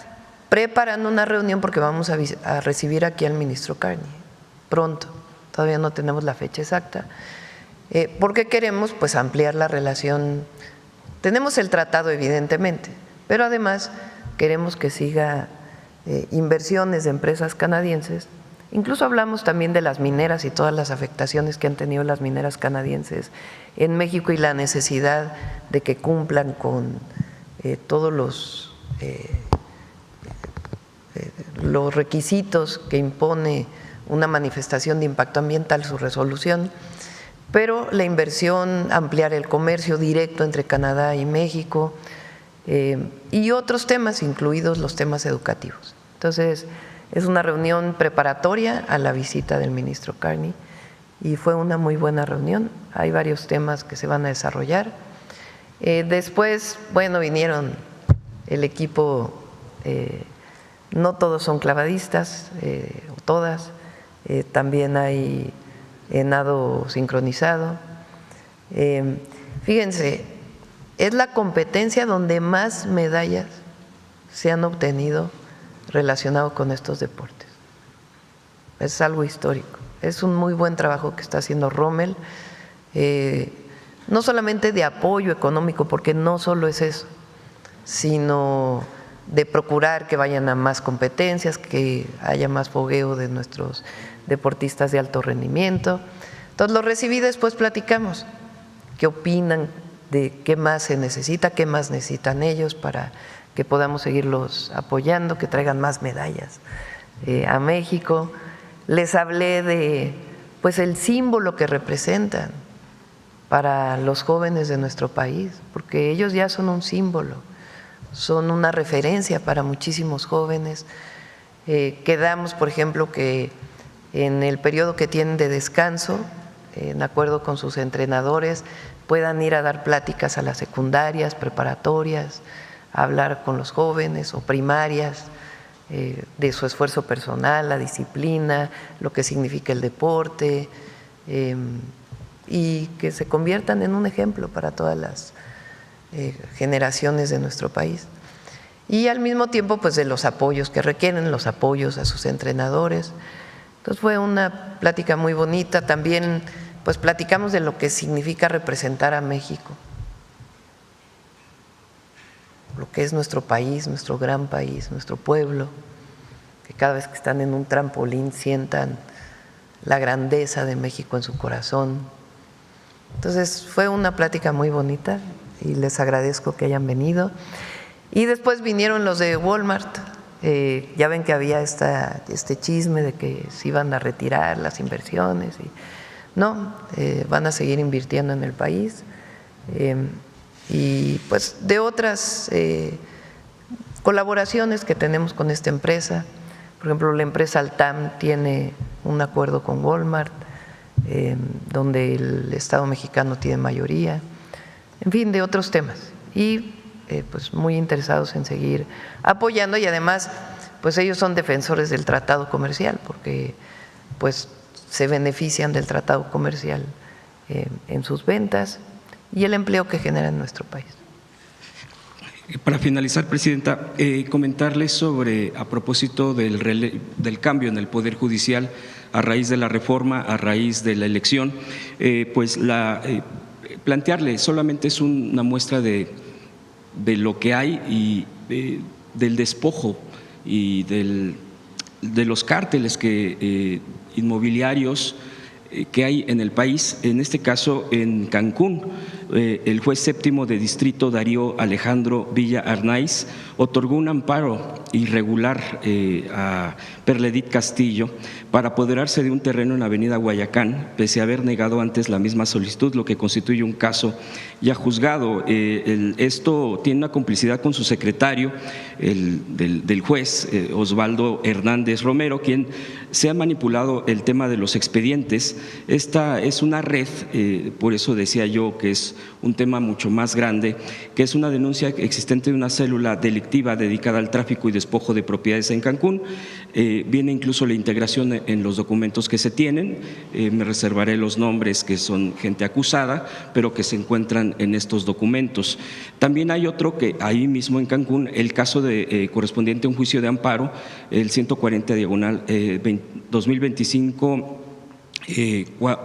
preparando una reunión porque vamos a recibir aquí al ministro Carney pronto, todavía no tenemos la fecha exacta, porque queremos pues ampliar la relación. Tenemos el tratado evidentemente, pero además queremos que siga inversiones de empresas canadienses. Incluso hablamos también de las mineras y todas las afectaciones que han tenido las mineras canadienses en México y la necesidad de que cumplan con todos los requisitos que impone una manifestación de impacto ambiental, su resolución, pero la inversión, ampliar el comercio directo entre Canadá y México y otros temas, incluidos los temas educativos. Entonces, es una reunión preparatoria a la visita del ministro Carney y fue una muy buena reunión. Hay varios temas que se van a desarrollar. Después, bueno, vinieron el equipo, no todos son clavadistas, o todas, también hay nado sincronizado. Fíjense, es la competencia donde más medallas se han obtenido relacionado con estos deportes. Es algo histórico. Es un muy buen trabajo que está haciendo Rommel, no solamente de apoyo económico, porque no solo es eso, sino de procurar que vayan a más competencias, que haya más fogueo de nuestros deportistas de alto rendimiento. Entonces lo recibí, después platicamos qué opinan de qué más se necesita, qué más necesitan ellos para que podamos seguirlos apoyando, que traigan más medallas a México. Les hablé de pues el símbolo que representan para los jóvenes de nuestro país, porque ellos ya son un símbolo, son una referencia para muchísimos jóvenes. Quedamos, por ejemplo, que en el periodo que tienen de descanso, en acuerdo con sus entrenadores, puedan ir a dar pláticas a las secundarias, preparatorias, a hablar con los jóvenes o primarias de su esfuerzo personal, la disciplina, lo que significa el deporte, y que se conviertan en un ejemplo para todas las generaciones de nuestro país. Y al mismo tiempo pues de los apoyos que requieren, los apoyos a sus entrenadores. Entonces fue una plática muy bonita. También pues platicamos de lo que significa representar a México, lo que es nuestro país, nuestro gran país, nuestro pueblo, que cada vez que están en un trampolín sientan la grandeza de México en su corazón. Entonces fue una plática muy bonita y les agradezco que hayan venido. Y después vinieron los de Walmart. Ya ven que había este chisme de que se iban a retirar las inversiones. No, van a seguir invirtiendo en el país. Y pues de otras colaboraciones que tenemos con esta empresa. Por ejemplo, la empresa Altam tiene un acuerdo con Walmart, donde el Estado mexicano tiene mayoría, en fin, de otros temas. Y pues muy interesados en seguir apoyando, y además pues ellos son defensores del tratado comercial, porque pues se benefician del tratado comercial en sus ventas y el empleo que genera en nuestro país. Para finalizar, Presidenta, comentarles sobre, a propósito del cambio en el Poder Judicial a raíz de la reforma, a raíz de la elección, pues plantearle solamente es una muestra de lo que hay y del despojo y de los cárteles inmobiliarios que hay en el país. En este caso, en Cancún, el juez séptimo de distrito Darío Alejandro Villa Arnaiz otorgó un amparo irregular a Perledit Castillo para apoderarse de un terreno en la avenida Guayacán, pese a haber negado antes la misma solicitud, lo que constituye un caso ya juzgado. Esto tiene una complicidad con su secretario, del juez Osvaldo Hernández Romero, quien se ha manipulado el tema de los expedientes. Esta es una red, por eso decía yo que es un tema mucho más grande, que es una denuncia existente de una célula delictiva dedicada al tráfico y despojo de propiedades en Cancún. Viene incluso la integración en los documentos que se tienen, me reservaré los nombres que son gente acusada, pero que se encuentran en estos documentos. También hay otro que ahí mismo en Cancún, el caso correspondiente a un juicio de amparo, el 140/2025,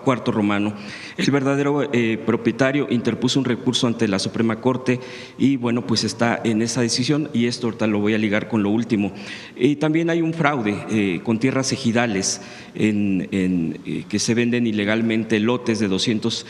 cuarto romano. El verdadero propietario interpuso un recurso ante la Suprema Corte y bueno, pues está en esa decisión, y esto ahorita lo voy a ligar con lo último. Y también hay un fraude con tierras ejidales que se venden ilegalmente lotes de 200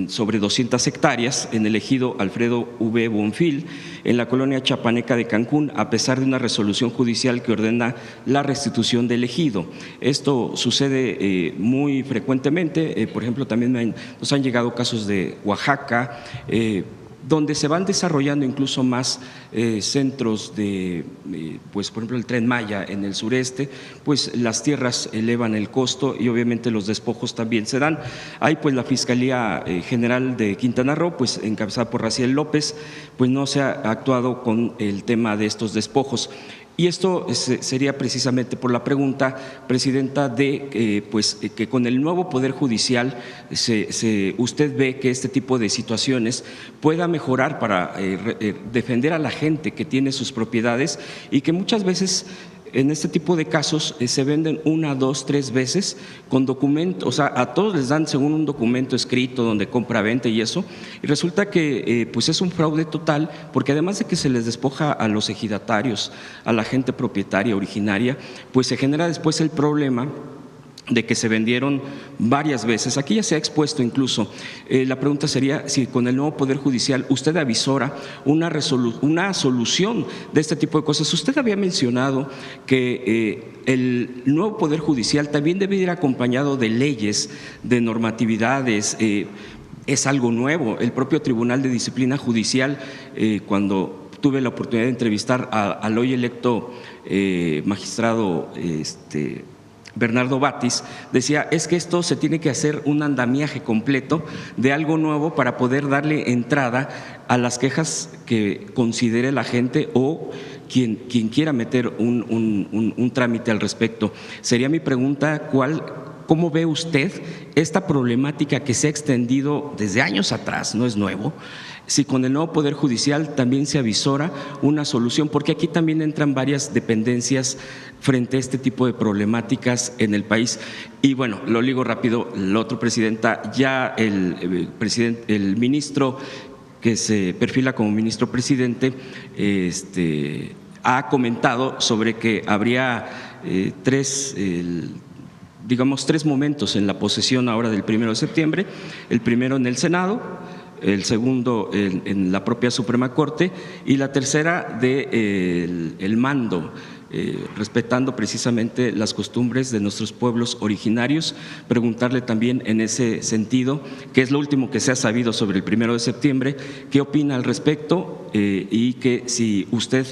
sobre 200 hectáreas en el ejido Alfredo V. Bonfil, en la colonia chapaneca de Cancún, a pesar de una resolución judicial que ordena la restitución del ejido. Esto sucede muy frecuentemente, por ejemplo, también nos han llegado casos de Oaxaca, donde se van desarrollando incluso más centros de, pues por ejemplo el Tren Maya en el sureste, pues las tierras elevan el costo y obviamente los despojos también se dan. Hay pues la Fiscalía General de Quintana Roo, pues encabezada por Raciel López, pues no se ha actuado con el tema de estos despojos. Y esto sería precisamente por la pregunta, Presidenta, de que con el nuevo Poder Judicial usted ve que este tipo de situaciones pueda mejorar para defender a la gente que tiene sus propiedades y que muchas veces en este tipo de casos se venden 1, 2, 3 veces con documentos, o sea, a todos les dan según un documento escrito donde compra-venta y eso, y resulta que pues es un fraude total, porque además de que se les despoja a los ejidatarios, a la gente propietaria originaria, pues se genera después el problema de que se vendieron varias veces. Aquí ya se ha expuesto incluso. La pregunta sería si con el nuevo Poder Judicial usted avisora una solución de este tipo de cosas. Usted había mencionado que el nuevo Poder Judicial también debe ir acompañado de leyes, de normatividades. Es algo nuevo. El propio Tribunal de Disciplina Judicial, cuando tuve la oportunidad de entrevistar al hoy electo magistrado Bernardo Batis, decía, es que esto se tiene que hacer un andamiaje completo de algo nuevo para poder darle entrada a las quejas que considere la gente o quien quiera meter un trámite al respecto. Sería mi pregunta, ¿cómo ve usted esta problemática que se ha extendido desde años atrás, no es nuevo? Si con el nuevo Poder Judicial también se avisora una solución, porque aquí también entran varias dependencias frente a este tipo de problemáticas en el país. Y bueno, lo ligo rápido, lo otro, Presidenta, ya el ministro que se perfila como ministro presidente ha comentado sobre que habría tres momentos en la posesión ahora del 1 de septiembre, el primero en el Senado, el segundo en la propia Suprema Corte y la tercera el mando, respetando precisamente las costumbres de nuestros pueblos originarios. Preguntarle también en ese sentido, que es lo último que se ha sabido sobre el 1 de septiembre, ¿qué opina al respecto? Y que si usted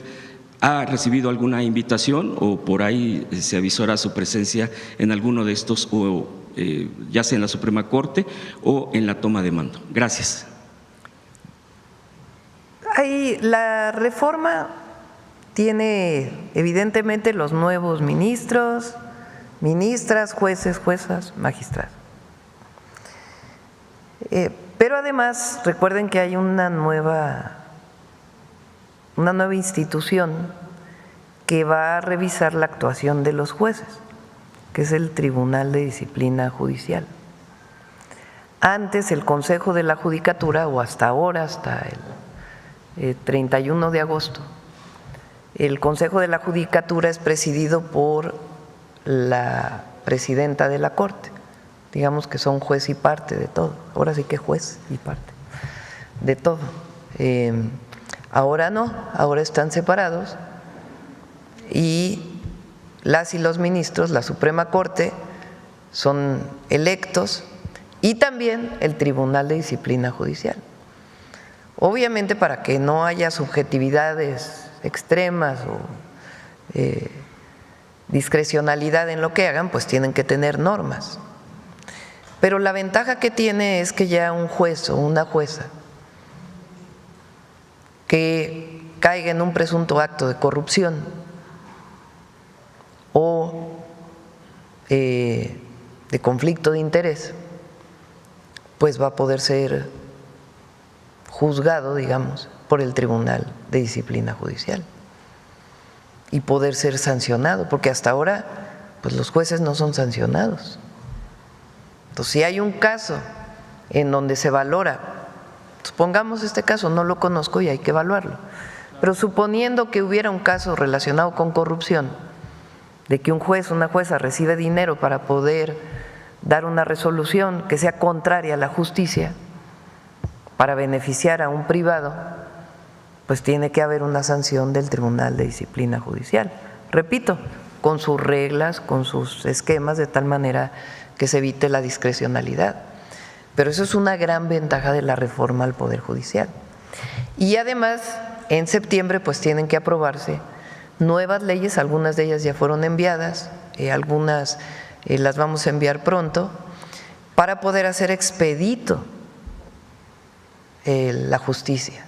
ha recibido alguna invitación o por ahí se avisora su presencia en alguno de estos, o ya sea en la Suprema Corte o en la toma de mando. Gracias. La reforma tiene evidentemente los nuevos ministros, ministras, jueces, juezas, magistrados. Pero además recuerden que hay una nueva institución que va a revisar la actuación de los jueces, que es el Tribunal de Disciplina Judicial. Antes el Consejo de la Judicatura, o hasta ahora, hasta el 31 de agosto, el Consejo de la Judicatura es presidido por la presidenta de la Corte. Digamos que son juez y parte de todo. Ahora sí que juez y parte de todo. Ahora no, ahora están separados y las y los ministros, la Suprema Corte, son electos y también el Tribunal de Disciplina Judicial. Obviamente para que no haya subjetividades extremas o discrecionalidad en lo que hagan, pues tienen que tener normas. Pero la ventaja que tiene es que ya un juez o una jueza que caiga en un presunto acto de corrupción o de conflicto de interés, pues va a poder ser juzgado, digamos, por el Tribunal de Disciplina Judicial y poder ser sancionado, porque hasta ahora pues los jueces no son sancionados. Entonces, si hay un caso en donde se valora, supongamos este caso, no lo conozco y hay que evaluarlo, pero suponiendo que hubiera un caso relacionado con corrupción, de que un juez o una jueza recibe dinero para poder dar una resolución que sea contraria a la justicia para beneficiar a un privado, pues tiene que haber una sanción del Tribunal de Disciplina Judicial. Repito, con sus reglas, con sus esquemas, de tal manera que se evite la discrecionalidad. Pero eso es una gran ventaja de la reforma al Poder Judicial. Y además, en septiembre pues tienen que aprobarse nuevas leyes, algunas de ellas ya fueron enviadas, algunas las vamos a enviar pronto, para poder hacer expedito la justicia,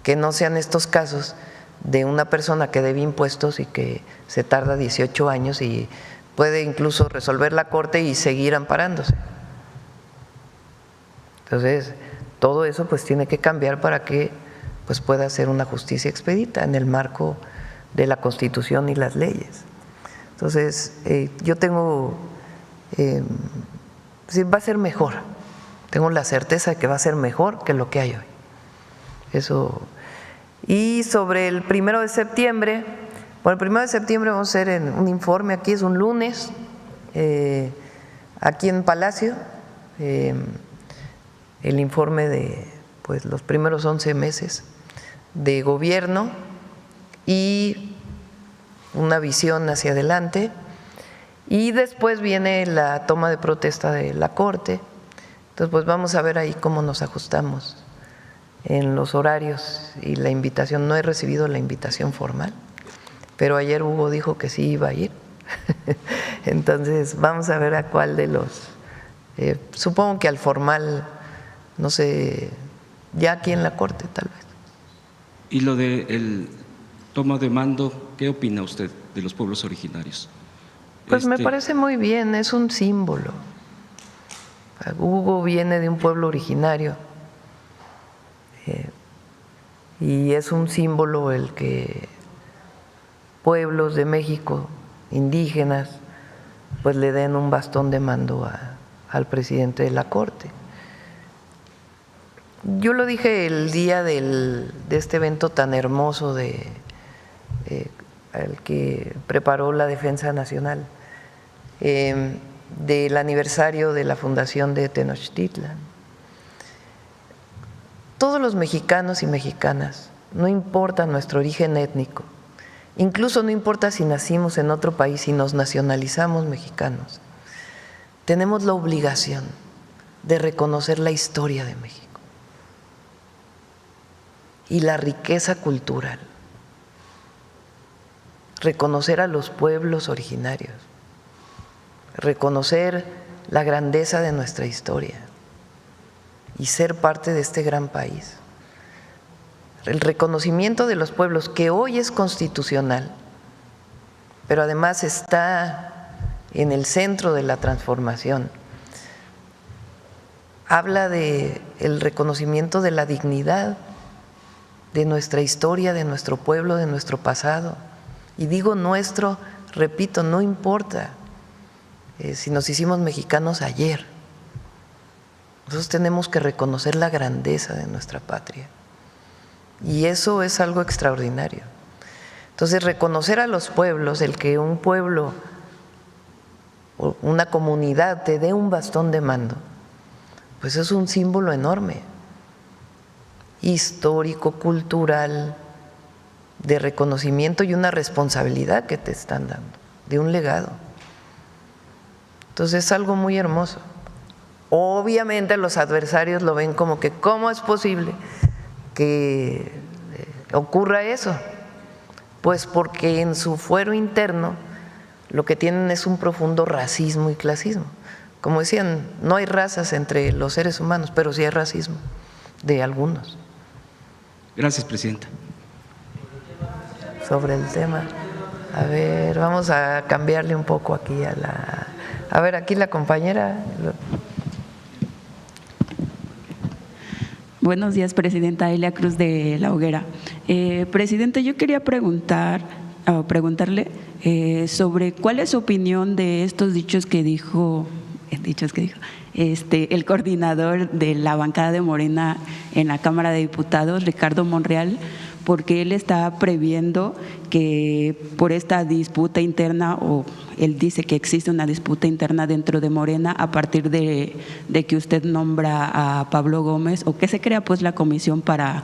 que no sean estos casos de una persona que debe impuestos y que se tarda 18 años y puede incluso resolver la Corte y seguir amparándose. Entonces, todo eso pues tiene que cambiar para que pues pueda ser una justicia expedita en el marco de la Constitución y las leyes. Entonces, yo tengo, sí, va a ser mejor, tengo la certeza de que va a ser mejor que lo que hay hoy. Eso. Y sobre el 1 de septiembre, bueno, el 1 de septiembre vamos a hacer un informe, aquí es un lunes, aquí en Palacio, el informe de pues, los primeros 11 meses de gobierno y una visión hacia adelante, y después viene la toma de protesta de la Corte. Entonces pues vamos a ver ahí cómo nos ajustamos en los horarios y la invitación. No he recibido la invitación formal, pero ayer Hugo dijo que sí iba a ir. Entonces vamos a ver a cuál de los, supongo que al formal, no sé, ya aquí en la Corte tal vez. Y lo de el toma de mando, ¿qué opina usted de los pueblos originarios? Pues me parece muy bien, es un símbolo. Hugo viene de un pueblo originario y es un símbolo el que pueblos de México, indígenas, pues le den un bastón de mando al presidente de la Corte. Yo lo dije el día de este evento tan hermoso el que preparó la Defensa Nacional, del aniversario de la fundación de Tenochtitlan. Todos los mexicanos y mexicanas, no importa nuestro origen étnico, incluso no importa si nacimos en otro país, si nos nacionalizamos mexicanos, tenemos la obligación de reconocer la historia de México y la riqueza cultural, reconocer a los pueblos originarios, reconocer la grandeza de nuestra historia y ser parte de este gran país. El reconocimiento de los pueblos, que hoy es constitucional, pero además está en el centro de la transformación, habla de el reconocimiento de la dignidad de nuestra historia, de nuestro pueblo, de nuestro pasado. Y digo nuestro, repito, no importa si nos hicimos mexicanos ayer. Nosotros tenemos que reconocer la grandeza de nuestra patria. Y eso es algo extraordinario. Entonces, reconocer a los pueblos, el que un pueblo o una comunidad te dé un bastón de mando, pues es un símbolo enorme, histórico, cultural, de reconocimiento y una responsabilidad que te están dando, de un legado. Entonces es algo muy hermoso. Obviamente los adversarios lo ven como que ¿cómo es posible que ocurra eso? Pues porque en su fuero interno lo que tienen es un profundo racismo y clasismo. como decían, no hay razas entre los seres humanos, pero sí hay racismo de algunos. Gracias, presidenta. Sobre el tema, a ver, vamos a cambiarle un poco aquí a la… A ver, aquí la compañera… Buenos días, presidenta. Elia Cruz de La Hoguera. Presidente, yo quería preguntarle sobre cuál es su opinión de estos dichos que dijo el coordinador de la bancada de Morena en la Cámara de Diputados, Ricardo Monreal, porque él está previendo que por esta disputa interna, o él dice que existe una disputa interna dentro de Morena a partir de que usted nombra a Pablo Gómez, o que se crea pues la comisión para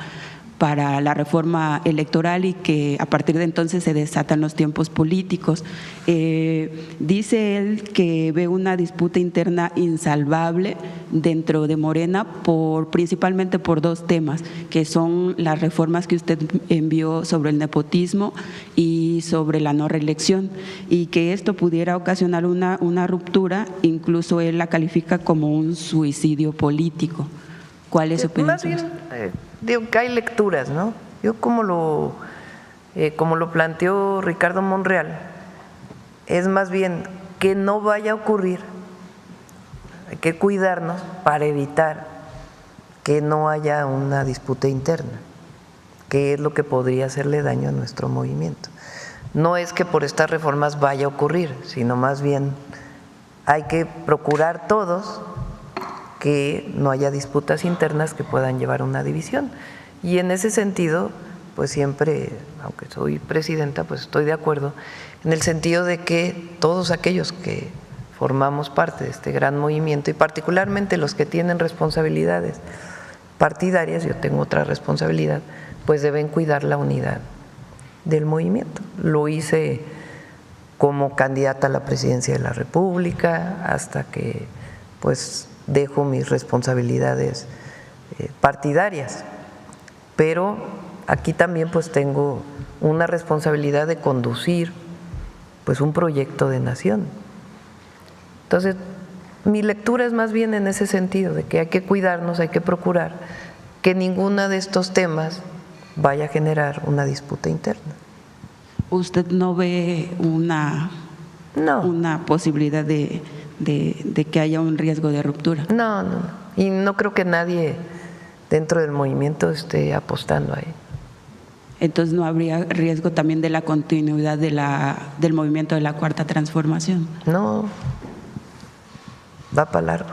la reforma electoral, y que a partir de entonces se desatan los tiempos políticos. Dice él que ve una disputa interna insalvable dentro de Morena principalmente por dos temas, que son las reformas que usted envió sobre el nepotismo y sobre la no reelección, y que esto pudiera ocasionar una ruptura, incluso él la califica como un suicidio político. ¿Cuál es su opinión? Más bien, digo que hay lecturas, ¿no? Yo como lo planteó Ricardo Monreal, es más bien que no vaya a ocurrir, hay que cuidarnos para evitar que no haya una disputa interna, que es lo que podría hacerle daño a nuestro movimiento. No es que por estas reformas vaya a ocurrir, sino más bien hay que procurar todos que no haya disputas internas que puedan llevar a una división. Y en ese sentido, pues siempre, aunque soy presidenta, pues estoy de acuerdo en el sentido de que todos aquellos que formamos parte de este gran movimiento, y particularmente los que tienen responsabilidades partidarias, yo tengo otra responsabilidad, pues deben cuidar la unidad del movimiento. Lo hice como candidata a la presidencia de la República hasta que pues dejo mis responsabilidades partidarias, pero aquí también pues tengo una responsabilidad de conducir pues un proyecto de nación. Entonces, mi lectura es más bien en ese sentido, de que hay que cuidarnos, hay que procurar que ninguno de estos temas vaya a generar una disputa interna. ¿Usted no ve una posibilidad de que haya un riesgo de ruptura? No. Y no creo que nadie dentro del movimiento esté apostando ahí. Entonces, ¿no habría riesgo también de la continuidad del movimiento de la Cuarta Transformación? No, va para largo.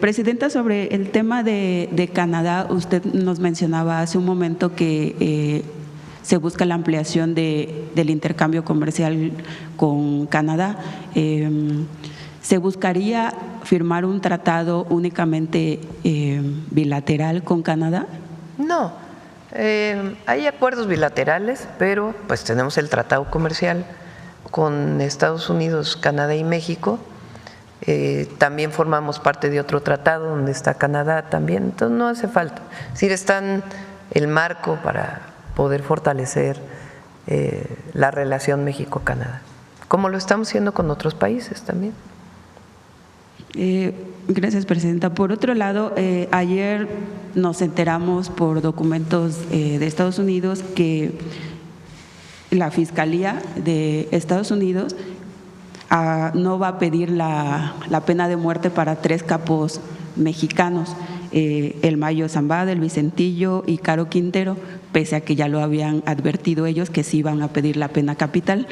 Presidenta, sobre el tema de Canadá, usted nos mencionaba hace un momento que se busca la ampliación del intercambio comercial con Canadá. ¿Se buscaría firmar un tratado únicamente bilateral con Canadá? No, hay acuerdos bilaterales, pero pues tenemos el tratado comercial con Estados Unidos, Canadá y México. También formamos parte de otro tratado donde está Canadá también, entonces no hace falta. Es decir, están el marco para poder fortalecer la relación México-Canadá, como lo estamos haciendo con otros países también. Gracias, presidenta. Por otro lado, ayer nos enteramos por documentos de Estados Unidos que la Fiscalía de Estados Unidos no va a pedir la pena de muerte para 3 capos mexicanos, el Mayo Zambada, el Vicentillo y Caro Quintero, pese a que ya lo habían advertido ellos que sí iban a pedir la pena capital.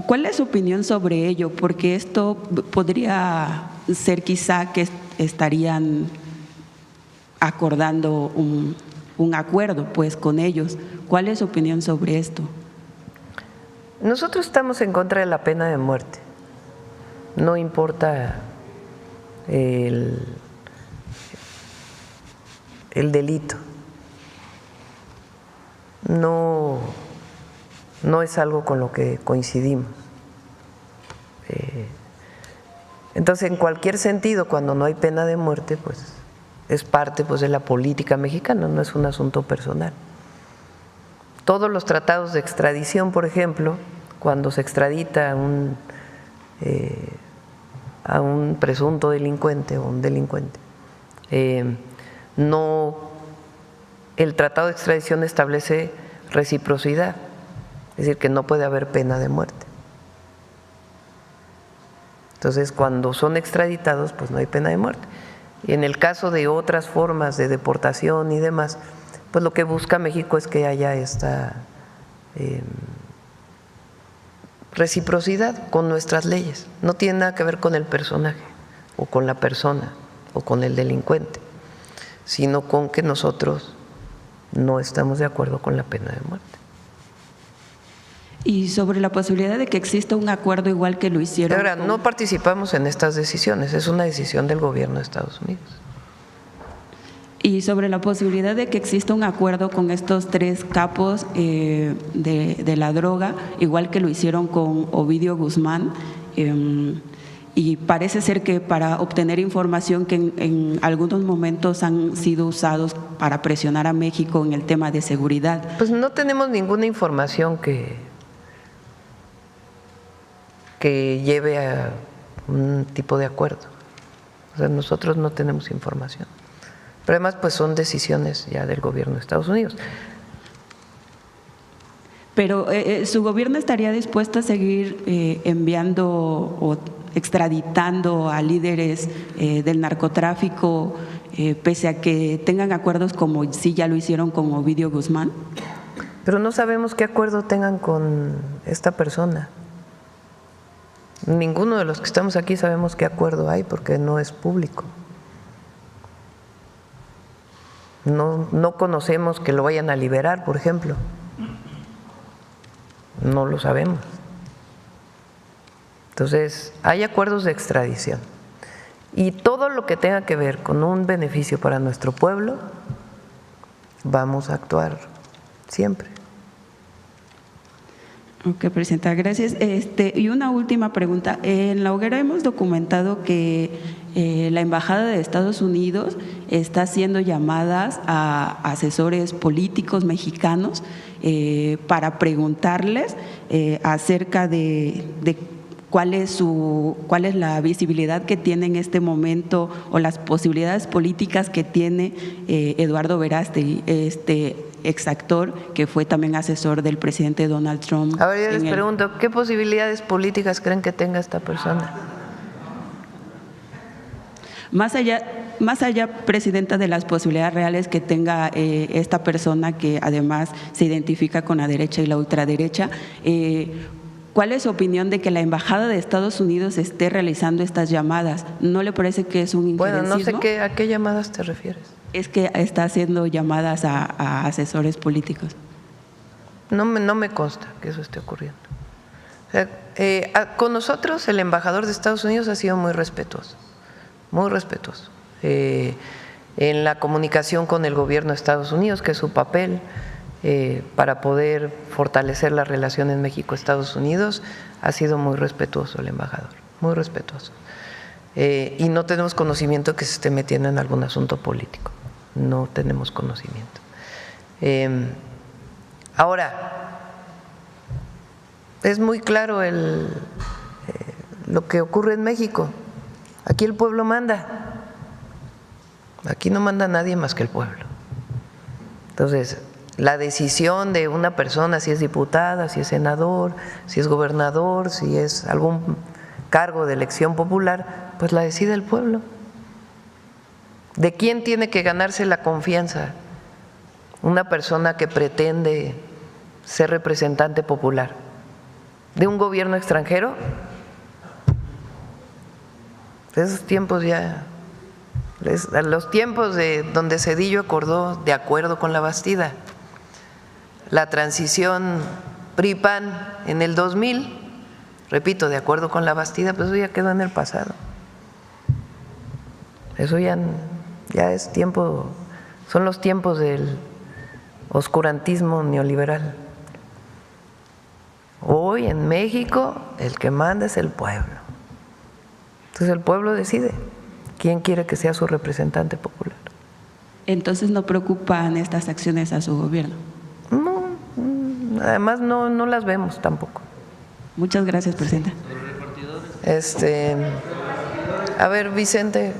¿Cuál es su opinión sobre ello? Porque esto podría ser quizá que estarían acordando un acuerdo pues con ellos. ¿Cuál es su opinión sobre esto? Nosotros estamos en contra de la pena de muerte. No importa el delito. No es algo con lo que coincidimos. Entonces, en cualquier sentido, cuando no hay pena de muerte, pues es parte pues de la política mexicana, no es un asunto personal. Todos los tratados de extradición, por ejemplo, cuando se extradita a un presunto delincuente o un delincuente, el tratado de extradición establece reciprocidad, es decir, que no puede haber pena de muerte. Entonces, cuando son extraditados, pues no hay pena de muerte. Y en el caso de otras formas de deportación y demás, pues lo que busca México es que haya esta reciprocidad con nuestras leyes. No tiene nada que ver con el personaje o con la persona o con el delincuente, sino con que nosotros no estamos de acuerdo con la pena de muerte. Y sobre la posibilidad de que exista un acuerdo igual que lo hicieron. Ahora, no participamos en estas decisiones, es una decisión del gobierno de Estados Unidos. Y sobre la posibilidad de que exista un acuerdo con estos 3 capos de la droga, igual que lo hicieron con Ovidio Guzmán, y parece ser que para obtener información que en algunos momentos han sido usados para presionar a México en el tema de seguridad. Pues no tenemos ninguna información que lleve a un tipo de acuerdo. O sea, nosotros no tenemos información. Pero además, pues son decisiones ya del gobierno de Estados Unidos. Pero ¿su gobierno estaría dispuesto a seguir enviando o extraditando a líderes del narcotráfico pese a que tengan acuerdos como sí ya lo hicieron con Ovidio Guzmán? Pero no sabemos qué acuerdo tengan con esta persona. Ninguno de los que estamos aquí sabemos qué acuerdo hay porque no es público. No conocemos que lo vayan a liberar, por ejemplo. No lo sabemos. Entonces, hay acuerdos de extradición. Y todo lo que tenga que ver con un beneficio para nuestro pueblo, vamos a actuar siempre. Ok, Presidenta, gracias. Y una última pregunta. En La Hoguera hemos documentado que la Embajada de Estados Unidos está haciendo llamadas a asesores políticos mexicanos para preguntarles acerca de cuál es la visibilidad que tiene en este momento o las posibilidades políticas que tiene Eduardo Verástegui, exactor que fue también asesor del presidente Donald Trump. Ahora yo les pregunto, ¿qué posibilidades políticas creen que tenga esta persona? Más allá, Presidenta, de las posibilidades reales que tenga esta persona que además se identifica con la derecha y la ultraderecha, ¿cuál es su opinión de que la Embajada de Estados Unidos esté realizando estas llamadas? ¿No le parece que es un injerencismo? Bueno, no sé a qué llamadas te refieres. Es que está haciendo llamadas a asesores políticos. No me consta que eso esté ocurriendo. O sea, con nosotros el embajador de Estados Unidos ha sido muy respetuoso, en la comunicación con el gobierno de Estados Unidos, que es su papel para poder fortalecer las relaciones México-Estados Unidos, ha sido muy respetuoso el embajador, muy respetuoso. Y no tenemos conocimiento que se esté metiendo en algún asunto político, no tenemos conocimiento. Ahora, es muy claro lo que ocurre en México. Aquí el pueblo manda, aquí no manda nadie más que el pueblo. Entonces, la decisión de una persona, si es diputada, si es senador, si es gobernador, si es algún cargo de elección popular, pues la decide el pueblo. ¿De quién tiene que ganarse la confianza una persona que pretende ser representante popular? ¿De un gobierno extranjero? Esos tiempos ya, los tiempos de donde Zedillo acordó de acuerdo con la Bastida, la transición PRI-PAN en el 2000, repito, de acuerdo con la Bastida, pues eso ya quedó en el pasado. Eso ya es tiempo, son los tiempos del oscurantismo neoliberal. Hoy en México el que manda es el pueblo. Entonces el pueblo decide quién quiere que sea su representante popular. Entonces no preocupan estas acciones a su gobierno. No, además no las vemos tampoco. Muchas gracias, presidenta. A ver, Vicente.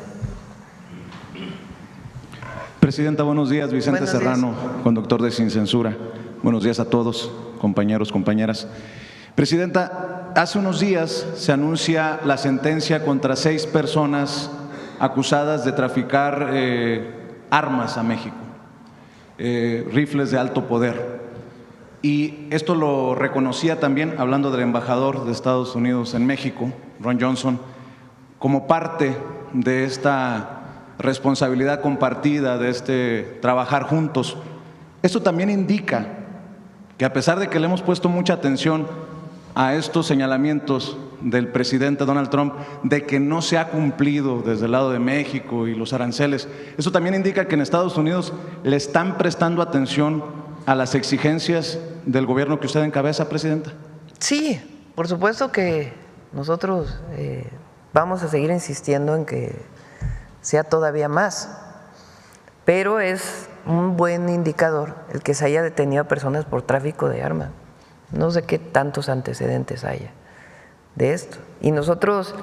Presidenta, buenos días. Vicente Buenos días. Serrano, conductor de Sin Censura. Buenos días a todos, compañeros, compañeras. Presidenta, hace unos días se anuncia la sentencia contra 6 personas acusadas de traficar armas a México, rifles de alto poder. Y esto lo reconocía también, hablando del embajador de Estados Unidos en México, Ron Johnson, como parte de esta responsabilidad compartida, de este trabajar juntos. Esto también indica que, a pesar de que le hemos puesto mucha atención a estos señalamientos del presidente Donald Trump de que no se ha cumplido desde el lado de México y los aranceles, eso también indica que en Estados Unidos le están prestando atención a las exigencias del gobierno que usted encabeza, presidenta. Sí, por supuesto que nosotros vamos a seguir insistiendo en que sea todavía más, pero es un buen indicador el que se haya detenido a personas por tráfico de armas. No sé qué tantos antecedentes haya de esto. Y nosotros,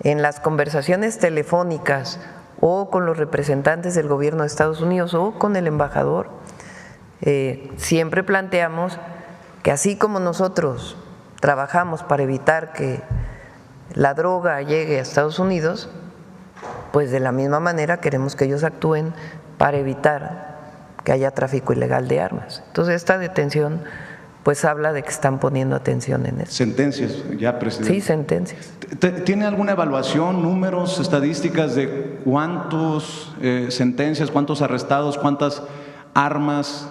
en las conversaciones telefónicas o con los representantes del gobierno de Estados Unidos o con el embajador, siempre planteamos que así como nosotros trabajamos para evitar que la droga llegue a Estados Unidos, pues de la misma manera queremos que ellos actúen para evitar que haya tráfico ilegal de armas. Entonces esta detención pues habla de que están poniendo atención en eso. Sentencias, ya, presidente. Sí, sentencias. ¿Tiene alguna evaluación, números, estadísticas de cuántos sentencias, cuántos arrestados, cuántas armas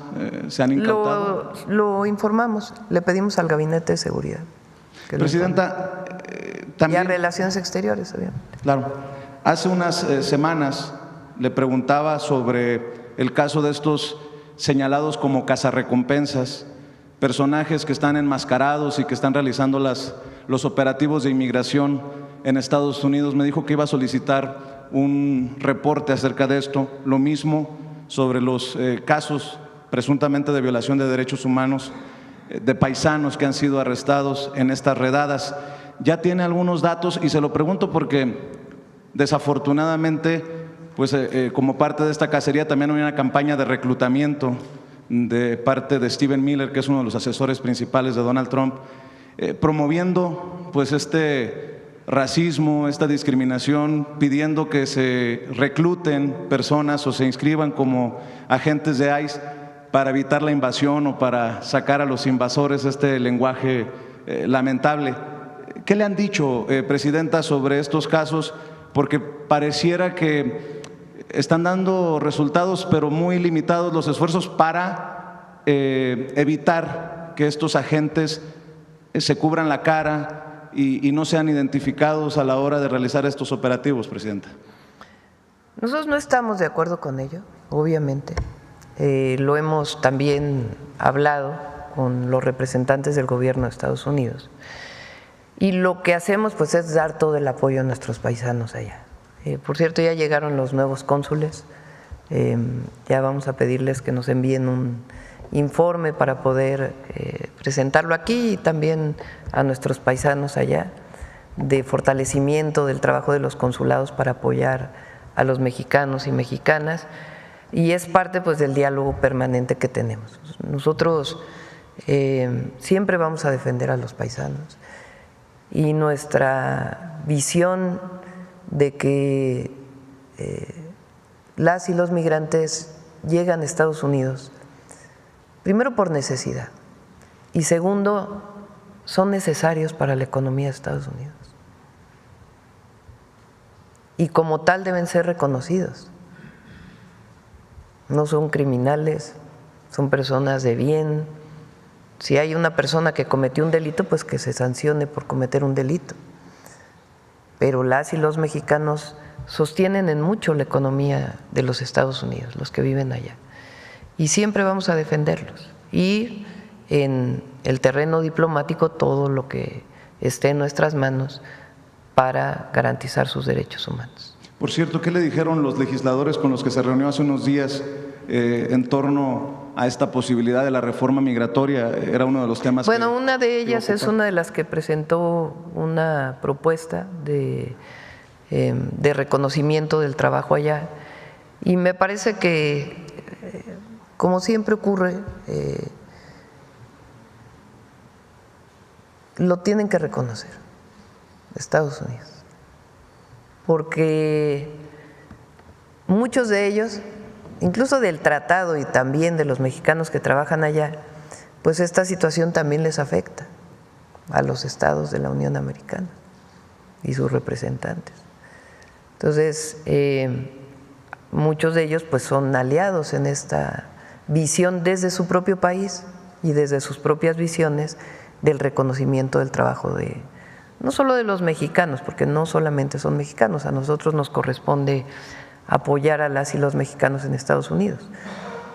se han incautado? Lo informamos, le pedimos al Gabinete de Seguridad. Presidenta, también… Y a Relaciones Exteriores, obviamente. Claro. Hace unas semanas le preguntaba sobre el caso de estos señalados como cazarrecompensas, personajes que están enmascarados y que están realizando los operativos de inmigración en Estados Unidos. Me dijo que iba a solicitar un reporte acerca de esto. Lo mismo sobre los casos presuntamente de violación de derechos humanos de paisanos que han sido arrestados en estas redadas. Ya tiene algunos datos y se lo pregunto porque desafortunadamente, pues como parte de esta cacería también hay una campaña de reclutamiento de parte de Stephen Miller, que es uno de los asesores principales de Donald Trump, promoviendo pues este racismo, esta discriminación, pidiendo que se recluten personas o se inscriban como agentes de ICE para evitar la invasión o para sacar a los invasores, este lenguaje lamentable. ¿Qué le han dicho, presidenta, sobre estos casos? Porque pareciera que están dando resultados, pero muy limitados los esfuerzos para evitar que estos agentes se cubran la cara y no sean identificados a la hora de realizar estos operativos, presidenta. Nosotros no estamos de acuerdo con ello, obviamente. Lo hemos también hablado con los representantes del gobierno de Estados Unidos. Y lo que hacemos pues es dar todo el apoyo a nuestros paisanos allá. Por cierto, ya llegaron los nuevos cónsules, ya vamos a pedirles que nos envíen un informe para poder presentarlo aquí y también a nuestros paisanos allá, de fortalecimiento del trabajo de los consulados para apoyar a los mexicanos y mexicanas, y es parte pues del diálogo permanente que tenemos. Nosotros siempre vamos a defender a los paisanos y nuestra visión de que las y los migrantes llegan a Estados Unidos, primero por necesidad y segundo, son necesarios para la economía de Estados Unidos. Y como tal deben ser reconocidos. No son criminales, son personas de bien. Si hay una persona que cometió un delito, pues que se sancione por cometer un delito. Pero las y los mexicanos sostienen en mucho la economía de los Estados Unidos, los que viven allá. Y siempre vamos a defenderlos. Y en el terreno diplomático todo lo que esté en nuestras manos para garantizar sus derechos humanos. Por cierto, ¿qué le dijeron los legisladores con los que se reunió hace unos días en torno a esta posibilidad de la reforma migratoria? Era uno de los temas. Bueno, una de ellas es una de las que presentó una propuesta de reconocimiento del trabajo allá, y me parece que, como siempre ocurre, lo tienen que reconocer Estados Unidos, porque muchos de ellos, incluso del tratado y también de los mexicanos que trabajan allá, pues esta situación también les afecta a los estados de la Unión Americana y sus representantes. Entonces, muchos de ellos pues son aliados en esta visión desde su propio país y desde sus propias visiones del reconocimiento del trabajo de, no solo de los mexicanos, porque no solamente son mexicanos, a nosotros nos corresponde apoyar a las y los mexicanos en Estados Unidos,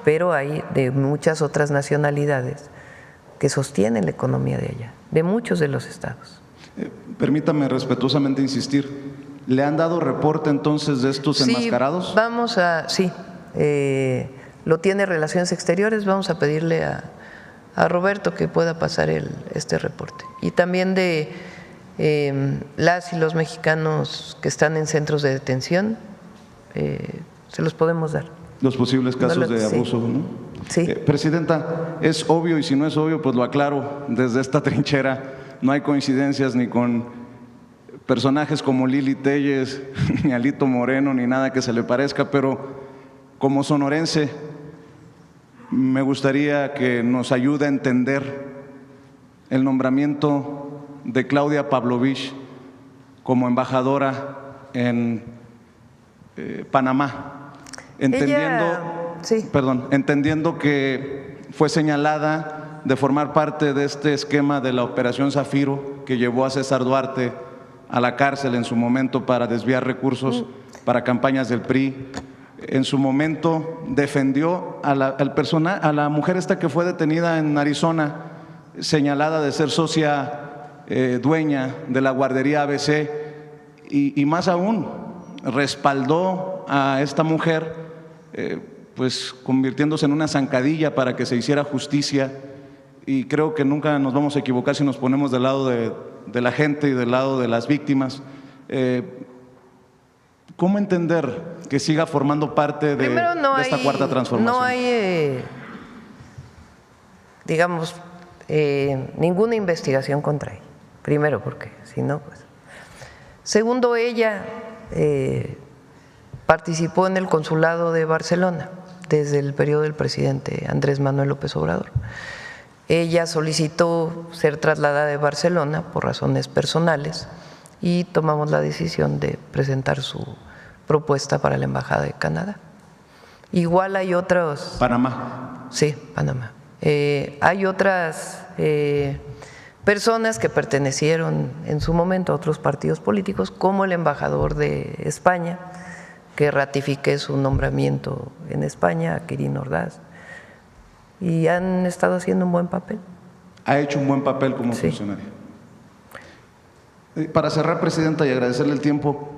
pero hay de muchas otras nacionalidades que sostienen la economía de allá, de muchos de los estados. Permítame respetuosamente insistir, ¿le han dado reporte entonces de estos enmascarados? Sí, lo tiene Relaciones Exteriores, vamos a pedirle a Roberto que pueda pasar este reporte. Y también de las y los mexicanos que están en centros de detención, se los podemos dar. Los posibles casos de abuso, ¿no? Sí. Presidenta, es obvio, y si no es obvio, pues lo aclaro desde esta trinchera, no hay coincidencias ni con personajes como Lili Téllez, ni Alito Moreno, ni nada que se le parezca, pero como sonorense, me gustaría que nos ayude a entender el nombramiento de Claudia Pavlovich como embajadora en Panamá, entendiendo que fue señalada de formar parte de este esquema de la Operación Zafiro que llevó a César Duarte a la cárcel en su momento para desviar recursos para campañas del PRI. En su momento defendió a la mujer esta que fue detenida en Arizona, señalada de ser socia dueña de la guardería ABC, y más aún respaldó a esta mujer, pues convirtiéndose en una zancadilla para que se hiciera justicia, y creo que nunca nos vamos a equivocar si nos ponemos del lado de la gente y del lado de las víctimas. ¿Cómo entender que siga formando parte de esta cuarta transformación? No hay, digamos, ninguna investigación contra ella. Primero, porque si no, pues. Segundo, ella participó en el consulado de Barcelona desde el periodo del presidente Andrés Manuel López Obrador. Ella solicitó ser trasladada de Barcelona por razones personales y tomamos la decisión de presentar su propuesta para la Embajada de Canadá. Igual hay otros… Panamá. Sí, Panamá. Hay otras personas que pertenecieron en su momento a otros partidos políticos, como el embajador de España, que ratifiqué su nombramiento en España, Quirino Ordaz, y han estado haciendo un buen papel. Ha hecho un buen papel como funcionaria. Para cerrar, Presidenta, y agradecerle el tiempo,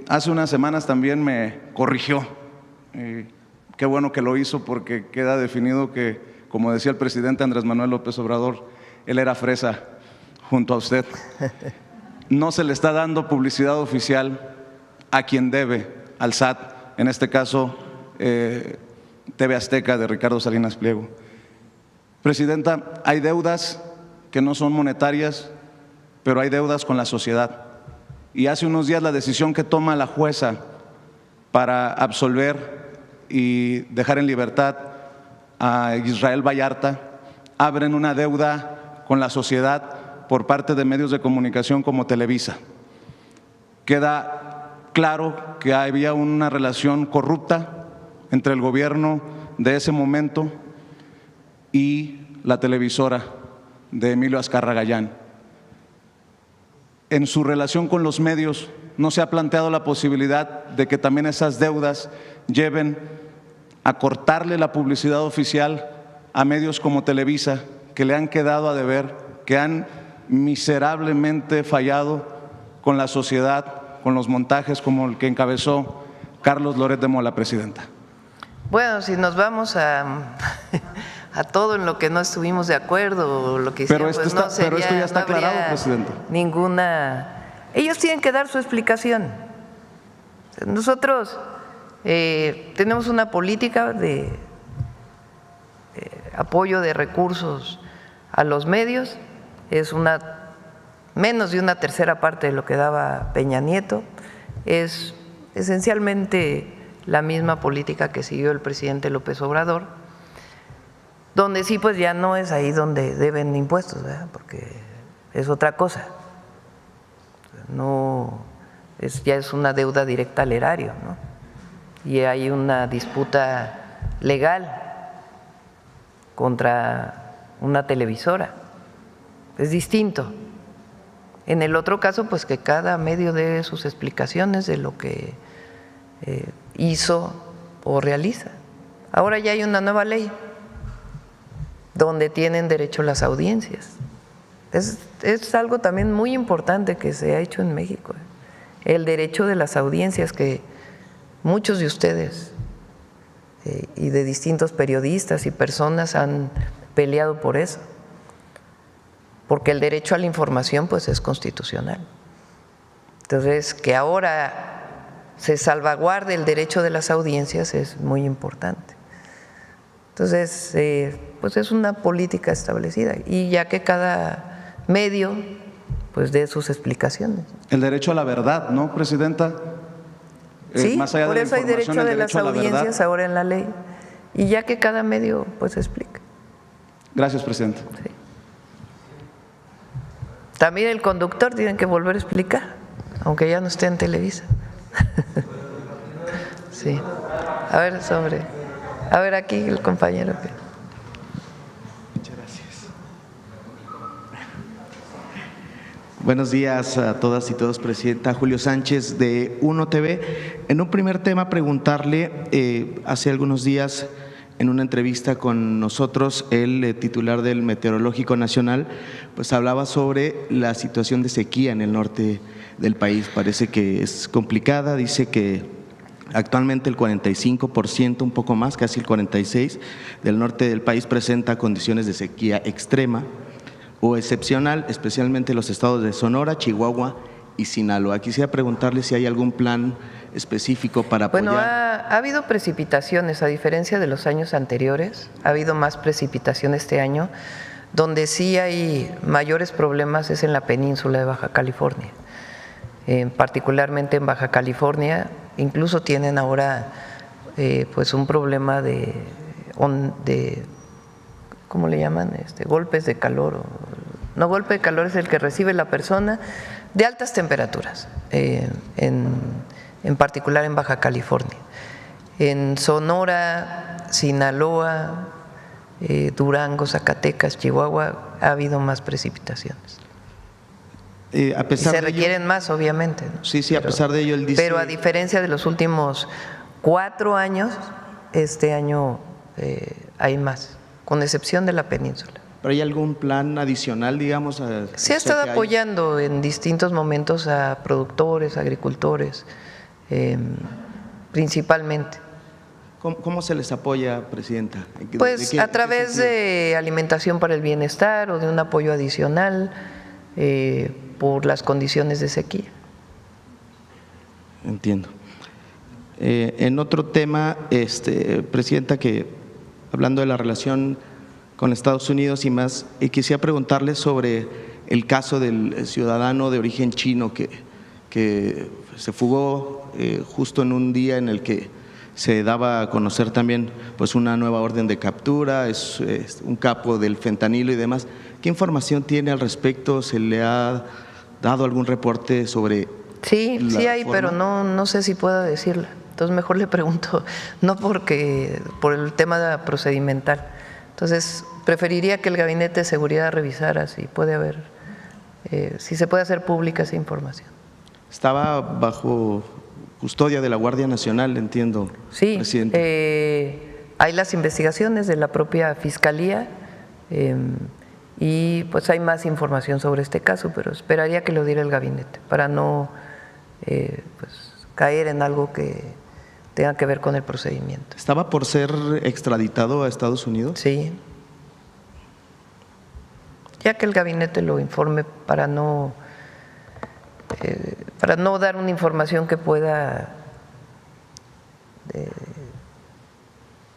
hace unas semanas también me corrigió. Qué bueno que lo hizo, porque queda definido que, como decía el presidente Andrés Manuel López Obrador, él era fresa junto a usted. No se le está dando publicidad oficial a quien debe, al SAT, en este caso TV Azteca de Ricardo Salinas Pliego. Presidenta, hay deudas que no son monetarias, pero hay deudas con la sociedad. Y hace unos días la decisión que toma la jueza para absolver y dejar en libertad a Israel Vallarta abren una deuda con la sociedad por parte de medios de comunicación como Televisa. Queda claro que había una relación corrupta entre el gobierno de ese momento y la televisora de Emilio Azcarra Gallán. En su relación con los medios, ¿no se ha planteado la posibilidad de que también esas deudas lleven a cortarle la publicidad oficial a medios como Televisa, que le han quedado a deber, que han miserablemente fallado con la sociedad, con los montajes como el que encabezó Carlos Loret de Mola, Presidenta? Bueno, si nos vamos a todo en lo que no estuvimos de acuerdo, o lo que hicieron, pero esto, pues no pero esto ya está no habría aclarado, presidente. Ninguna. Ellos tienen que dar su explicación. Nosotros tenemos una política de apoyo de recursos a los medios, es menos de una tercera parte de lo que daba Peña Nieto, es esencialmente la misma política que siguió el presidente López Obrador, donde sí pues ya no es ahí donde deben impuestos, ¿verdad? Porque es otra cosa, ya es una deuda directa al erario, ¿no? Y hay una disputa legal contra una televisora, es distinto. En el otro caso, pues que cada medio dé sus explicaciones de lo que hizo o realiza. Ahora ya hay una nueva ley donde tienen derecho las audiencias. Es algo también muy importante que se ha hecho en México, el derecho de las audiencias, que muchos de ustedes y de distintos periodistas y personas han peleado por eso, porque el derecho a la información pues es constitucional. Entonces, que ahora se salvaguarde el derecho de las audiencias es muy importante. Entonces, pues es una política establecida, y ya que cada medio pues dé sus explicaciones. El derecho a la verdad, ¿no, presidenta? Sí, más allá por de la eso hay derecho información, de el las derecho a la audiencias verdad. ahora en la ley, y ya que cada medio pues explica. Gracias, presidenta. Sí. También el conductor tiene que volver a explicar, aunque ya no esté en Televisa. Sí. A ver aquí el compañero. Muchas gracias. Buenos días a todas y todos, presidenta. Julio Sánchez de Uno TV. En un primer tema, preguntarle, hace algunos días en una entrevista con nosotros, el titular del Meteorológico Nacional pues hablaba sobre la situación de sequía en el norte del país. Parece que es complicada, dice que actualmente el 45%, un poco más, casi el 46% del norte del país presenta condiciones de sequía extrema o excepcional, especialmente los estados de Sonora, Chihuahua y Sinaloa. Quisiera preguntarle si hay algún plan específico para apoyar. Bueno, ha habido precipitaciones, a diferencia de los años anteriores, ha habido más precipitación este año. Donde sí hay mayores problemas es en la península de Baja California, particularmente en Baja California. Incluso tienen ahora pues un problema de ¿cómo le llaman? Golpes de calor. No, golpe de calor es el que recibe la persona, de altas temperaturas, en particular en Baja California. En Sonora, Sinaloa, Durango, Zacatecas, Chihuahua, ha habido más precipitaciones. A pesar y se de requieren ello, más, obviamente, ¿no? Sí, a pesar de ello, él dice… Pero a diferencia de los últimos 4 años, este año hay más, con excepción de la península. ¿Pero hay algún plan adicional, digamos? Se ha estado apoyando en distintos momentos a productores, agricultores, principalmente. ¿Cómo se les apoya, presidenta? Pues a través de alimentación para el bienestar o de un apoyo adicional por las condiciones de sequía. Entiendo. En otro tema, presidenta, que hablando de la relación con Estados Unidos y más, quisiera preguntarle sobre el caso del ciudadano de origen chino que se fugó justo en un día en el que se daba a conocer también pues una nueva orden de captura, es un capo del fentanilo y demás. ¿Qué información tiene al respecto? ¿Se le ha dado algún reporte sobre? Sí hay, pero no sé si pueda decirla. Entonces mejor le pregunto, no por el tema procedimental. Entonces preferiría que el Gabinete de Seguridad revisara si puede haber, si se puede hacer pública esa información. Estaba bajo custodia de la Guardia Nacional, entiendo. Sí, presidente. Hay las investigaciones de la propia Fiscalía y pues hay más información sobre este caso, pero esperaría que lo diera el Gabinete para no pues, caer en algo que tenga que ver con el procedimiento. ¿Estaba por ser extraditado a Estados Unidos? Sí. Ya que el gabinete lo informe para no dar una información que pueda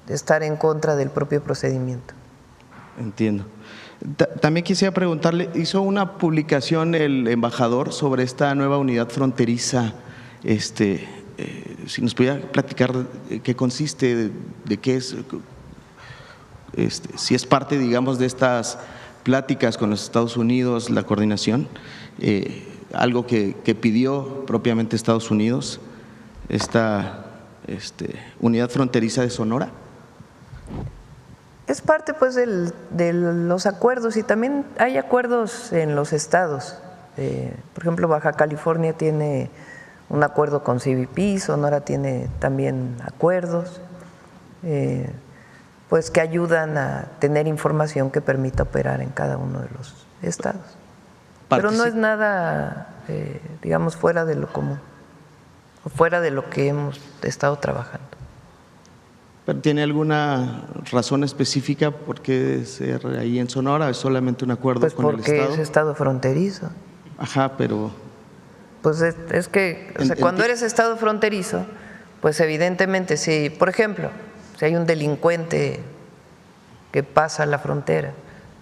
estar en contra del propio procedimiento. Entiendo. También quisiera preguntarle, hizo una publicación el embajador sobre esta nueva unidad fronteriza, si nos pudiera platicar qué consiste, de qué es, si es parte, digamos, de estas pláticas con los Estados Unidos, la coordinación, algo que pidió propiamente Estados Unidos, esta unidad fronteriza de Sonora. Es parte pues de los acuerdos, y también hay acuerdos en los estados. Por ejemplo, Baja California tiene un acuerdo con CBP, Sonora tiene también acuerdos pues que ayudan a tener información que permita operar en cada uno de los estados. Pero no es nada, digamos, fuera de lo común, o fuera de lo que hemos estado trabajando. ¿Pero tiene alguna razón específica por qué ser ahí en Sonora? ¿Es solamente un acuerdo pues con el Estado? Porque es estado fronterizo. Ajá, pero… Pues es que o sea, cuando eres estado fronterizo, pues evidentemente si, por ejemplo, si hay un delincuente que pasa la frontera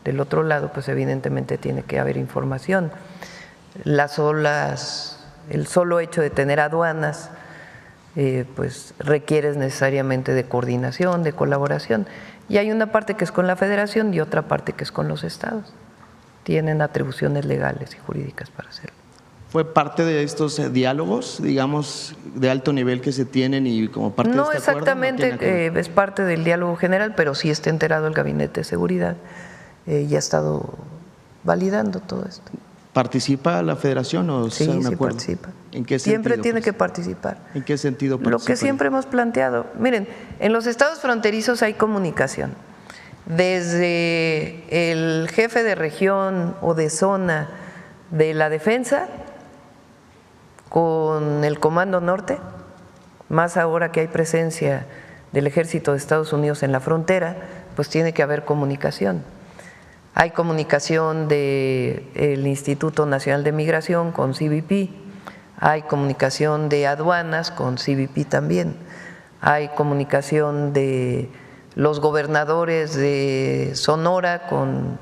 del otro lado, pues evidentemente tiene que haber información. El solo hecho de tener aduanas pues requieres necesariamente de coordinación, de colaboración. Y hay una parte que es con la Federación y otra parte que es con los estados. Tienen atribuciones legales y jurídicas para hacerlo. ¿Fue parte de estos diálogos, digamos, de alto nivel que se tienen y como parte de este acuerdo? No exactamente, es parte del diálogo general, pero sí está enterado el Gabinete de Seguridad y ha estado validando todo esto. ¿Participa la Federación o sí, un sí acuerdo? Participa. ¿En qué siempre sentido, tiene que participar. ¿En qué sentido participa? Lo que siempre hemos planteado. Miren, en los estados fronterizos hay comunicación. Desde el jefe de región o de zona de la defensa con el Comando Norte, más ahora que hay presencia del Ejército de Estados Unidos en la frontera, pues tiene que haber comunicación. Hay comunicación del Instituto Nacional de Migración con CBP, hay comunicación de aduanas con CBP también, hay comunicación de los gobernadores de Sonora con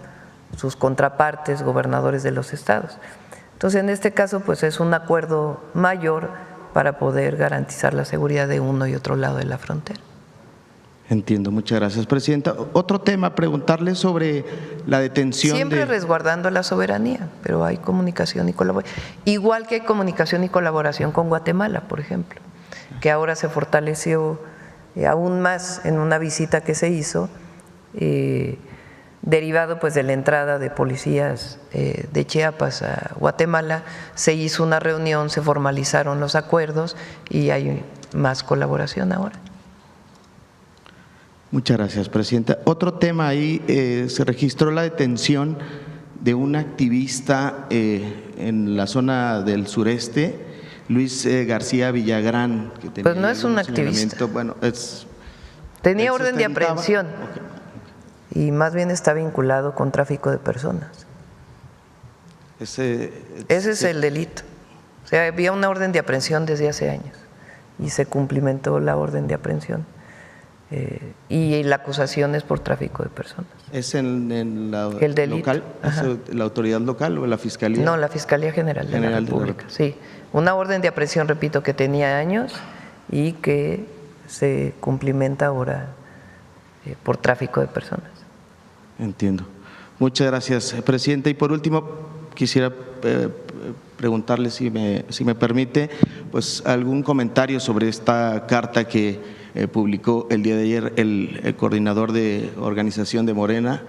sus contrapartes, gobernadores de los estados. Entonces, en este caso, pues es un acuerdo mayor para poder garantizar la seguridad de uno y otro lado de la frontera. Entiendo, muchas gracias, Presidenta. Otro tema, preguntarle sobre la detención. Siempre resguardando la soberanía, pero hay comunicación y colaboración. Igual que hay comunicación y colaboración con Guatemala, por ejemplo, que ahora se fortaleció aún más en una visita que se hizo, derivado pues de la entrada de policías de Chiapas a Guatemala. Se hizo una reunión, se formalizaron los acuerdos y hay más colaboración ahora. Muchas gracias, Presidenta. Otro tema ahí, se registró la detención de un activista en la zona del sureste, Luis García Villagrán. Que tenía pues no es un activista. Bueno, tenía orden de aprehensión. Okay. Y más bien está vinculado con tráfico de personas. Ese es el delito. O sea, había una orden de aprehensión desde hace años y se cumplimentó la orden de aprehensión. Y la acusación es por tráfico de personas. ¿Es en la el delito. Local? ¿Es la autoridad local o la Fiscalía? No, la Fiscalía General de la República. Sí, una orden de aprehensión, repito, que tenía años y que se cumplimenta ahora por tráfico de personas. Entiendo. Muchas gracias, Presidenta. Y por último, quisiera preguntarle, si me permite, pues algún comentario sobre esta carta que publicó el día de ayer el coordinador de organización de Morena,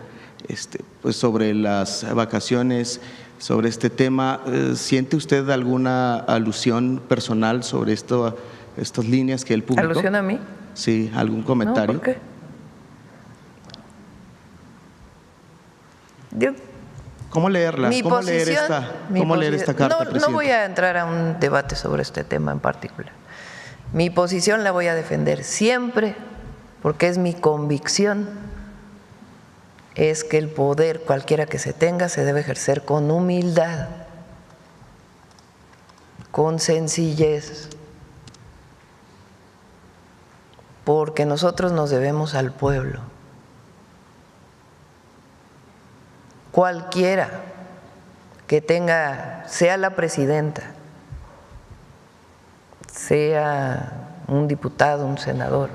pues sobre las vacaciones, sobre este tema. ¿Siente usted alguna alusión personal sobre estas líneas que él publicó? ¿Alusión a mí? Sí, ¿algún comentario? No, ¿por qué? ¿Cómo leerla? ¿Cómo leer esta carta, Presidente? No voy a entrar a un debate sobre este tema en particular. Mi posición la voy a defender siempre, porque es mi convicción, es que el poder, cualquiera que se tenga, se debe ejercer con humildad, con sencillez, porque nosotros nos debemos al pueblo. Cualquiera que tenga, sea la presidenta, sea un diputado, un senador,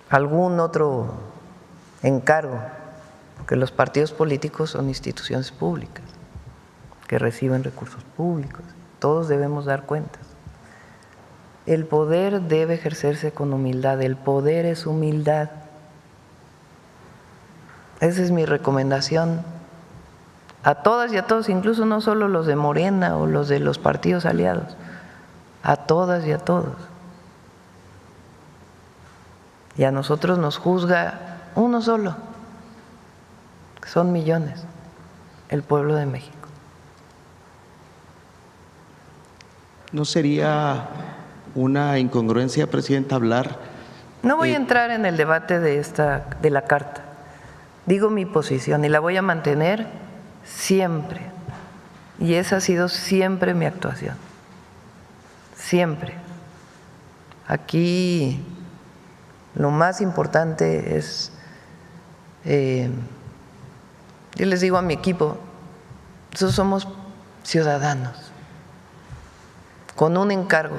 algún otro encargo, porque los partidos políticos son instituciones públicas que reciben recursos públicos, todos debemos dar cuentas. El poder debe ejercerse con humildad, el poder es humildad. Esa es mi recomendación a todas y a todos, incluso no solo los de Morena o los de los partidos aliados, a todas y a todos. Y a nosotros nos juzga uno solo, que son millones, el pueblo de México. ¿No sería una incongruencia, Presidenta, hablar? No voy a entrar en el debate de la carta. Digo mi posición y la voy a mantener siempre. Y esa ha sido siempre mi actuación. Siempre. Aquí lo más importante es, yo les digo a mi equipo, nosotros somos ciudadanos, con un encargo,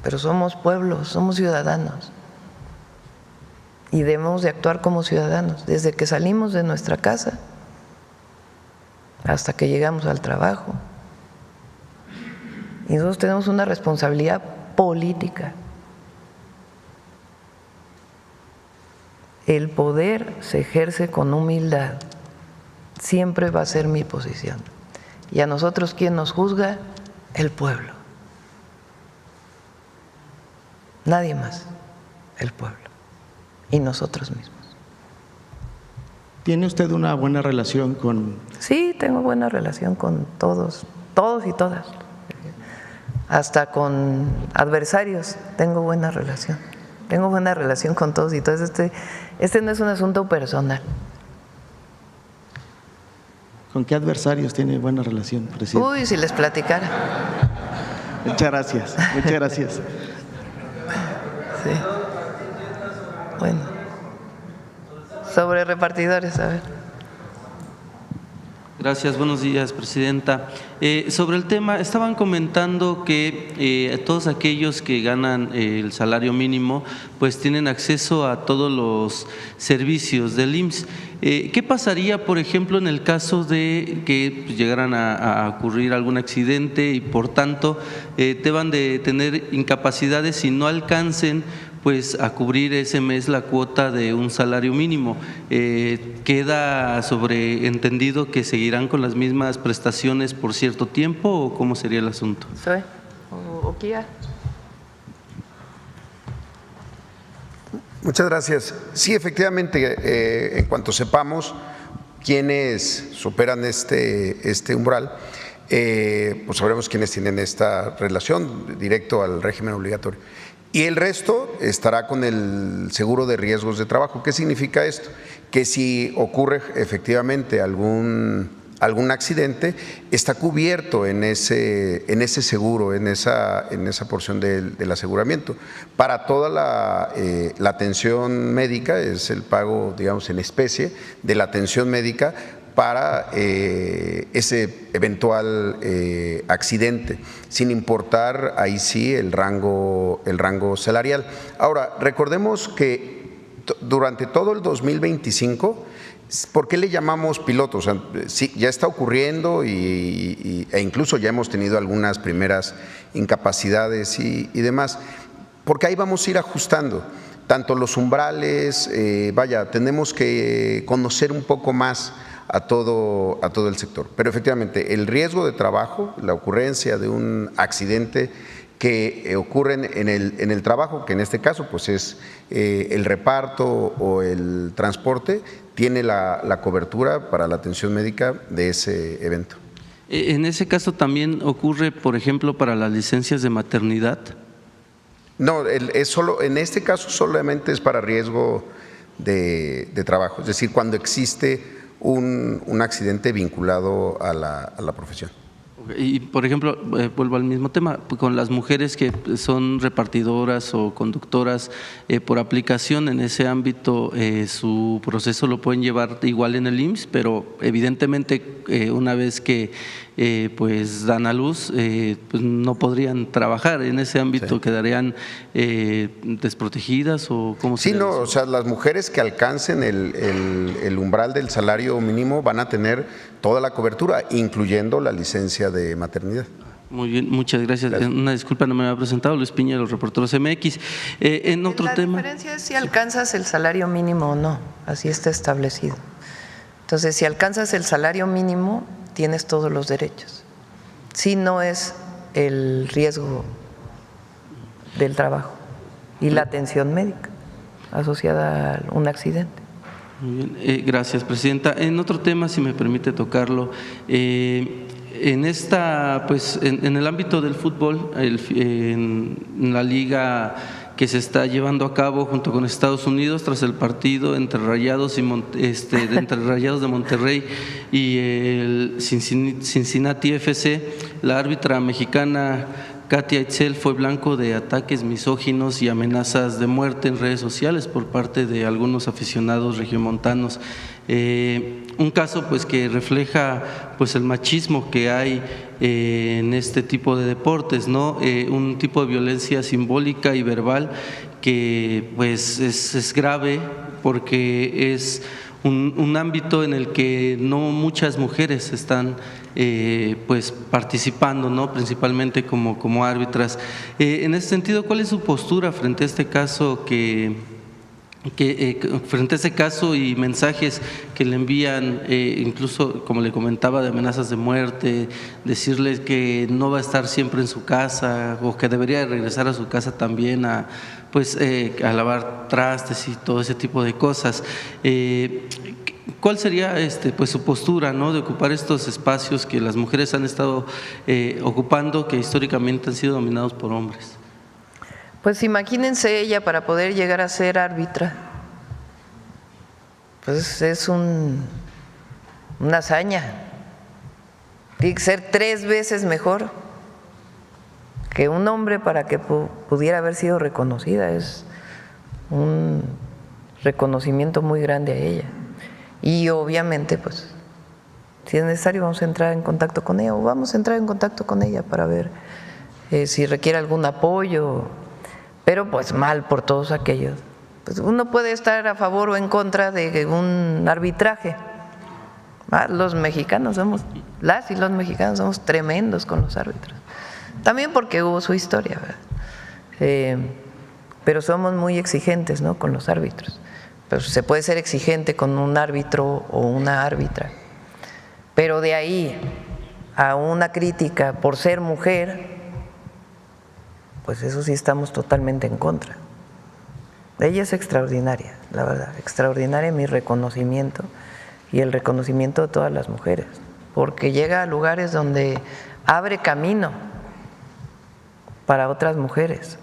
pero somos pueblos, somos ciudadanos y debemos de actuar como ciudadanos desde que salimos de nuestra casa hasta que llegamos al trabajo. Y nosotros tenemos una responsabilidad política. El poder se ejerce con humildad, siempre va a ser mi posición. Y a nosotros, ¿quién nos juzga? El pueblo. Nadie más, el pueblo. Y nosotros mismos. ¿Tiene usted una buena relación con...? Sí, tengo buena relación con todos, todos y todas. Hasta con adversarios tengo buena relación. Tengo buena relación con todos y todas. Este no es un asunto personal. ¿Con qué adversarios tiene buena relación, presidente? Uy, si les platicara. Muchas gracias, muchas gracias. Sí. Bueno. Sobre repartidores, a ver. Gracias, buenos días, Presidenta. Sobre el tema, estaban comentando que todos aquellos que ganan el salario mínimo pues tienen acceso a todos los servicios del IMSS. ¿Qué pasaría, por ejemplo, en el caso de que llegaran a ocurrir algún accidente y por tanto deban de tener incapacidades y no alcancen pues a cubrir ese mes la cuota de un salario mínimo? ¿Queda sobreentendido que seguirán con las mismas prestaciones por cierto tiempo o cómo sería el asunto? ¿Soy? ¿O Kia? Muchas gracias. Sí, efectivamente, en cuanto sepamos quiénes superan este umbral, pues sabremos quiénes tienen esta relación directo al régimen obligatorio. Y el resto estará con el seguro de riesgos de trabajo. ¿Qué significa esto? Que si ocurre efectivamente algún accidente, está cubierto en ese seguro, en esa porción del aseguramiento. Para toda la atención médica, es el pago, digamos, en especie de la atención médica para ese eventual accidente, sin importar ahí sí el rango salarial. Ahora, recordemos que durante todo el 2025, ¿por qué le llamamos piloto? O sea, sí, ya está ocurriendo e incluso ya hemos tenido algunas primeras incapacidades y demás, porque ahí vamos a ir ajustando tanto los umbrales, tenemos que conocer un poco más a todo el sector. Pero efectivamente, el riesgo de trabajo, la ocurrencia de un accidente que ocurren en el trabajo, que en este caso pues es el reparto o el transporte, tiene la cobertura para la atención médica de ese evento. En ese caso también ocurre, por ejemplo, para las licencias de maternidad. No, en este caso solamente es para riesgo de trabajo, es decir, cuando existe un accidente vinculado a la profesión. Y, por ejemplo, vuelvo al mismo tema, con las mujeres que son repartidoras o conductoras por aplicación, en ese ámbito su proceso lo pueden llevar igual en el IMSS, pero evidentemente una vez que pues dan a luz, pues no podrían trabajar en ese ámbito, quedarían desprotegidas o cómo se. Sí, no, o sea, las mujeres que alcancen el umbral del salario mínimo van a tener toda la cobertura, incluyendo la licencia de maternidad. Muy bien, muchas gracias. Una disculpa, no me había presentado, Luis Piña, de los Reporteros MX. En otro tema. La diferencia es si alcanzas el salario mínimo o no, así está establecido. Entonces, si alcanzas el salario mínimo, tienes todos los derechos. Si no es el riesgo del trabajo y la atención médica asociada a un accidente. Muy bien, gracias, Presidenta. En otro tema, si me permite tocarlo, en esta, pues, en el ámbito del fútbol, en la liga que se está llevando a cabo junto con Estados Unidos tras el partido entre Rayados entre Rayados de Monterrey y el Cincinnati FC, la árbitra mexicana Katia Itzel fue blanco de ataques misóginos y amenazas de muerte en redes sociales por parte de algunos aficionados regiomontanos. Un caso pues que refleja pues el machismo que hay en este tipo de deportes, ¿no? Un tipo de violencia simbólica y verbal que pues es grave porque es un ámbito en el que no muchas mujeres están pues participando, ¿no? Principalmente como árbitras. En ese sentido, ¿cuál es su postura frente a este caso frente a ese caso y mensajes que le envían, incluso como le comentaba, de amenazas de muerte, decirles que no va a estar siempre en su casa o que debería regresar a su casa también a lavar trastes y todo ese tipo de cosas? ¿Cuál sería pues su postura, ¿no?, de ocupar estos espacios que las mujeres han estado ocupando, que históricamente han sido dominados por hombres? Pues imagínense ella para poder llegar a ser árbitra. Pues es una hazaña. Tiene que ser 3 veces mejor que un hombre para que pudiera haber sido reconocida. Es un reconocimiento muy grande a ella. Y obviamente, pues, si es necesario, vamos a entrar en contacto con ella o vamos a entrar en contacto con ella para ver si requiere algún apoyo. Pero pues mal por todos aquellos. Pues uno puede estar a favor o en contra de un arbitraje. Los mexicanos las y los mexicanos somos tremendos con los árbitros. También porque hubo su historia, ¿verdad? Pero somos muy exigentes, ¿no?, con los árbitros. Pero se puede ser exigente con un árbitro o una árbitra. Pero de ahí a una crítica por ser mujer, pues eso sí estamos totalmente en contra. Ella es extraordinaria, la verdad, extraordinaria, mi reconocimiento y el reconocimiento de todas las mujeres, porque llega a lugares donde abre camino para otras mujeres.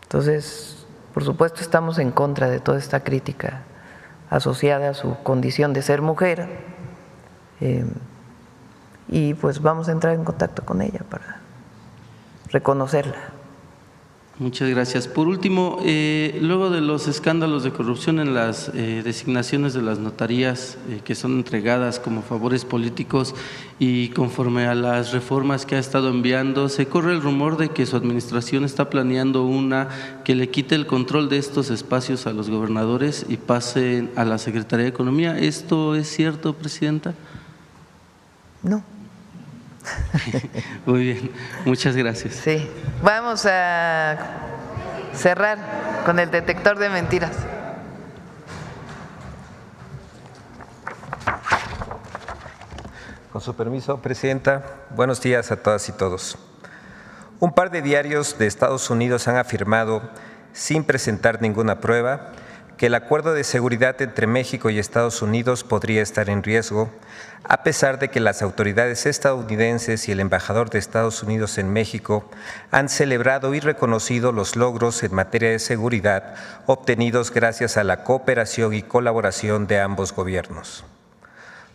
Entonces, por supuesto, estamos en contra de toda esta crítica asociada a su condición de ser mujer, y pues vamos a entrar en contacto con ella para reconocerla. Muchas gracias. Por último, luego de los escándalos de corrupción en las designaciones de las notarías que son entregadas como favores políticos y conforme a las reformas que ha estado enviando, se corre el rumor de que su administración está planeando una que le quite el control de estos espacios a los gobernadores y pase a la Secretaría de Economía. ¿Esto es cierto, Presidenta? No. Muy bien, muchas gracias. Sí, vamos a cerrar con el detector de mentiras. Con su permiso, Presidenta, buenos días a todas y todos. Un par de diarios de Estados Unidos han afirmado, sin presentar ninguna prueba, que el acuerdo de seguridad entre México y Estados Unidos podría estar en riesgo, a pesar de que las autoridades estadounidenses y el embajador de Estados Unidos en México han celebrado y reconocido los logros en materia de seguridad obtenidos gracias a la cooperación y colaboración de ambos gobiernos.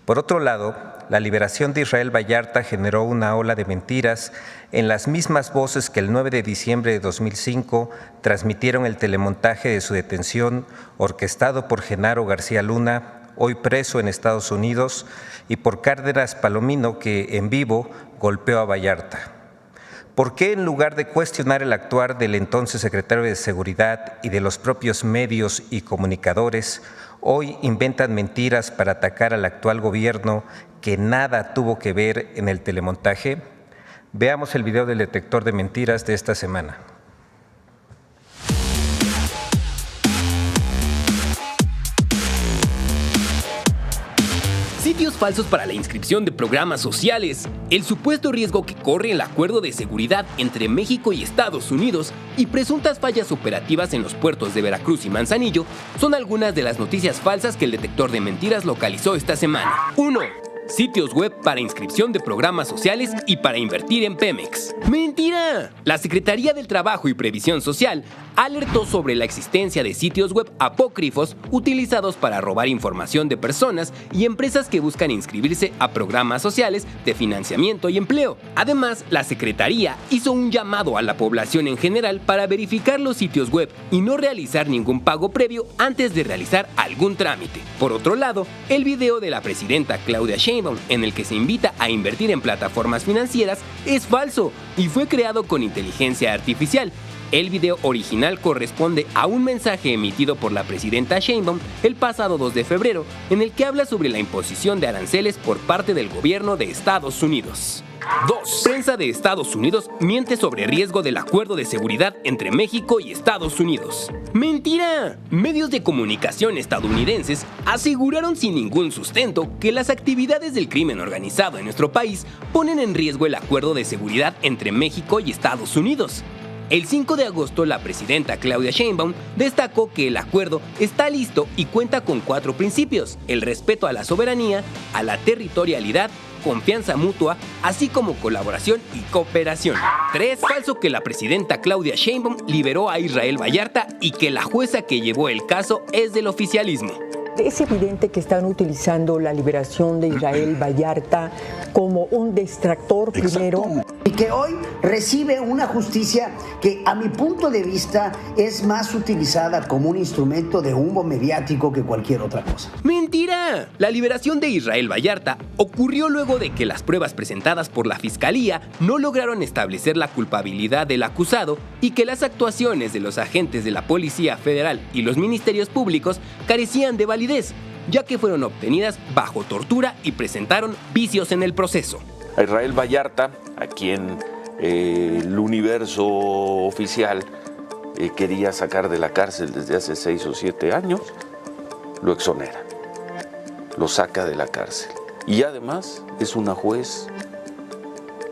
Por otro lado, la liberación de Israel Vallarta generó una ola de mentiras en las mismas voces que el 9 de diciembre de 2005 transmitieron el telemontaje de su detención orquestado por Genaro García Luna, hoy preso en Estados Unidos, y por Cárdenas Palomino, que en vivo golpeó a Vallarta. ¿Por qué en lugar de cuestionar el actuar del entonces secretario de Seguridad y de los propios medios y comunicadores, hoy inventan mentiras para atacar al actual gobierno que nada tuvo que ver en el telemontaje? Veamos el video del detector de mentiras de esta semana. Sitios falsos para la inscripción de programas sociales, el supuesto riesgo que corre el acuerdo de seguridad entre México y Estados Unidos y presuntas fallas operativas en los puertos de Veracruz y Manzanillo son algunas de las noticias falsas que el detector de mentiras localizó esta semana. 1. Sitios web para inscripción de programas sociales y para invertir en Pemex. ¡Mentira! La Secretaría del Trabajo y Previsión Social alertó sobre la existencia de sitios web apócrifos utilizados para robar información de personas y empresas que buscan inscribirse a programas sociales de financiamiento y empleo. Además, la Secretaría hizo un llamado a la población en general para verificar los sitios web y no realizar ningún pago previo antes de realizar algún trámite. Por otro lado, el video de la presidenta Claudia Sheinbaum en el que se invita a invertir en plataformas financieras es falso y fue creado con inteligencia artificial. El video original corresponde a un mensaje emitido por la presidenta Sheinbaum el pasado 2 de febrero, en el que habla sobre la imposición de aranceles por parte del gobierno de Estados Unidos. 2. Prensa de Estados Unidos miente sobre riesgo del acuerdo de seguridad entre México y Estados Unidos. ¡Mentira! Medios de comunicación estadounidenses aseguraron sin ningún sustento que las actividades del crimen organizado en nuestro país ponen en riesgo el acuerdo de seguridad entre México y Estados Unidos. El 5 de agosto, la presidenta Claudia Sheinbaum destacó que el acuerdo está listo y cuenta con 4 principios: el respeto a la soberanía, a la territorialidad, confianza mutua, así como colaboración y cooperación. 3. Falso que la presidenta Claudia Sheinbaum liberó a Israel Vallarta y que la jueza que llevó el caso es del oficialismo. Es evidente que están utilizando la liberación de Israel Vallarta como un distractor primero. Y que hoy recibe una justicia que a mi punto de vista es más utilizada como un instrumento de humo mediático que cualquier otra cosa. ¡Mentira! La liberación de Israel Vallarta ocurrió luego de que las pruebas presentadas por la Fiscalía no lograron establecer la culpabilidad del acusado y que las actuaciones de los agentes de la Policía Federal y los ministerios públicos carecían de validez, ya que fueron obtenidas bajo tortura y presentaron vicios en el proceso. A Israel Vallarta, a quien el universo oficial quería sacar de la cárcel desde hace 6 o 7 años, lo exonera, lo saca de la cárcel. Y además es una juez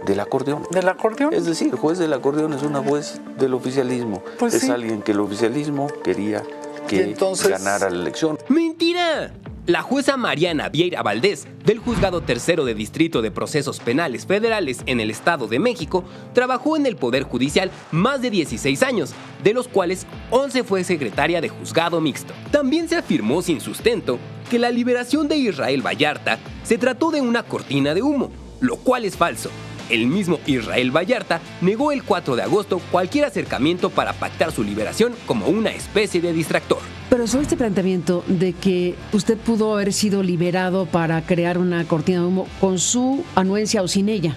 del acordeón. ¿Del acordeón? Es decir, el juez del acordeón es una juez del oficialismo. Pues es sí. Alguien que el oficialismo quería que ganara la elección. ¡Mentira! La jueza Mariana Vieira Valdés, del Juzgado Tercero de Distrito de Procesos Penales Federales en el Estado de México, trabajó en el Poder Judicial más de 16 años, de los cuales 11 fue secretaria de Juzgado Mixto. También se afirmó sin sustento que la liberación de Israel Vallarta se trató de una cortina de humo, lo cual es falso. El mismo Israel Vallarta negó el 4 de agosto cualquier acercamiento para pactar su liberación como una especie de distractor. Pero sobre este planteamiento de que usted pudo haber sido liberado para crear una cortina de humo con su anuencia o sin ella,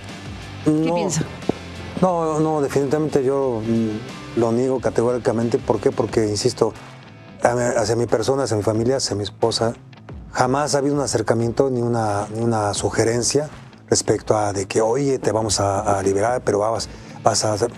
¿qué piensa? No, definitivamente yo lo niego categóricamente. ¿Por qué? Porque, insisto, hacia mi persona, hacia mi familia, hacia mi esposa, jamás ha habido un acercamiento ni una sugerencia respecto a de que, oye, te vamos a liberar, pero vas a hacer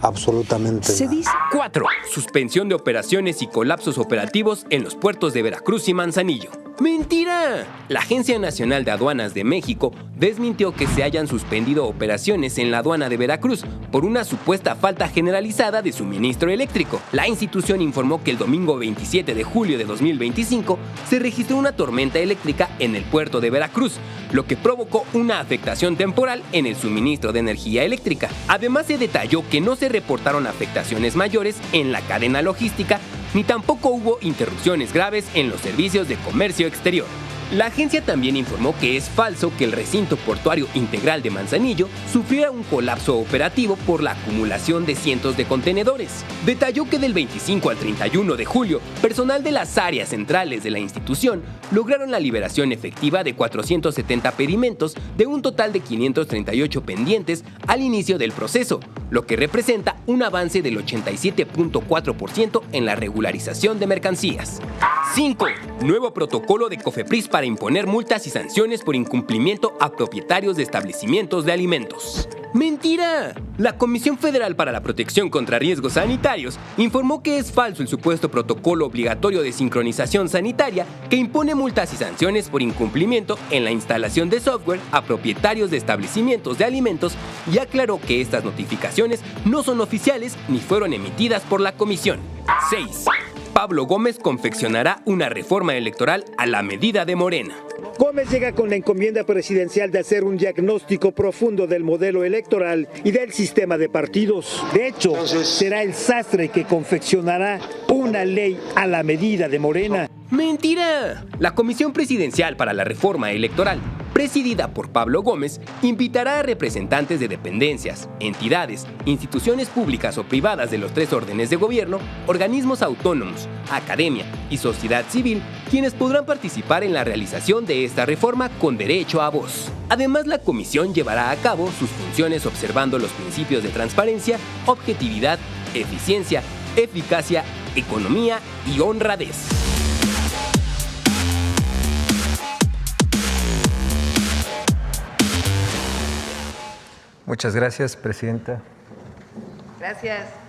absolutamente Se dice 4. Suspensión de operaciones y colapsos operativos en los puertos de Veracruz y Manzanillo. ¡Mentira! La Agencia Nacional de Aduanas de México desmintió que se hayan suspendido operaciones en la aduana de Veracruz por una supuesta falta generalizada de suministro eléctrico. La institución informó que el domingo 27 de julio de 2025 se registró una tormenta eléctrica en el puerto de Veracruz, lo que provocó una afectación temporal en el suministro de energía eléctrica. Además, se detalló que no se reportaron afectaciones mayores en la cadena logística, ni tampoco hubo interrupciones graves en los servicios de comercio exterior. La agencia también informó que es falso que el recinto portuario integral de Manzanillo sufriera un colapso operativo por la acumulación de cientos de contenedores. Detalló que del 25 al 31 de julio, personal de las áreas centrales de la institución lograron la liberación efectiva de 470 pedimentos de un total de 538 pendientes al inicio del proceso, lo que representa un avance del 87.4% en la regularización de mercancías. 5. Nuevo protocolo de COFEPRIS para imponer multas y sanciones por incumplimiento a propietarios de establecimientos de alimentos. ¡Mentira! La Comisión Federal para la Protección contra Riesgos Sanitarios informó que es falso el supuesto protocolo obligatorio de sincronización sanitaria que impone multas y sanciones por incumplimiento en la instalación de software a propietarios de establecimientos de alimentos y aclaró que estas notificaciones no son oficiales ni fueron emitidas por la Comisión. 6. Pablo Gómez confeccionará una reforma electoral a la medida de Morena. Gómez llega con la encomienda presidencial de hacer un diagnóstico profundo del modelo electoral y del sistema de partidos. De hecho, será el sastre que confeccionará una ley a la medida de Morena. ¡Mentira! La Comisión Presidencial para la Reforma Electoral, presidida por Pablo Gómez, invitará a representantes de dependencias, entidades, instituciones públicas o privadas de los 3 órdenes de gobierno, organismos autónomos, academia y sociedad civil, quienes podrán participar en la realización de esta reforma con derecho a voz. Además, la comisión llevará a cabo sus funciones observando los principios de transparencia, objetividad, eficiencia, eficacia, economía y honradez. Muchas gracias, Presidenta. Gracias.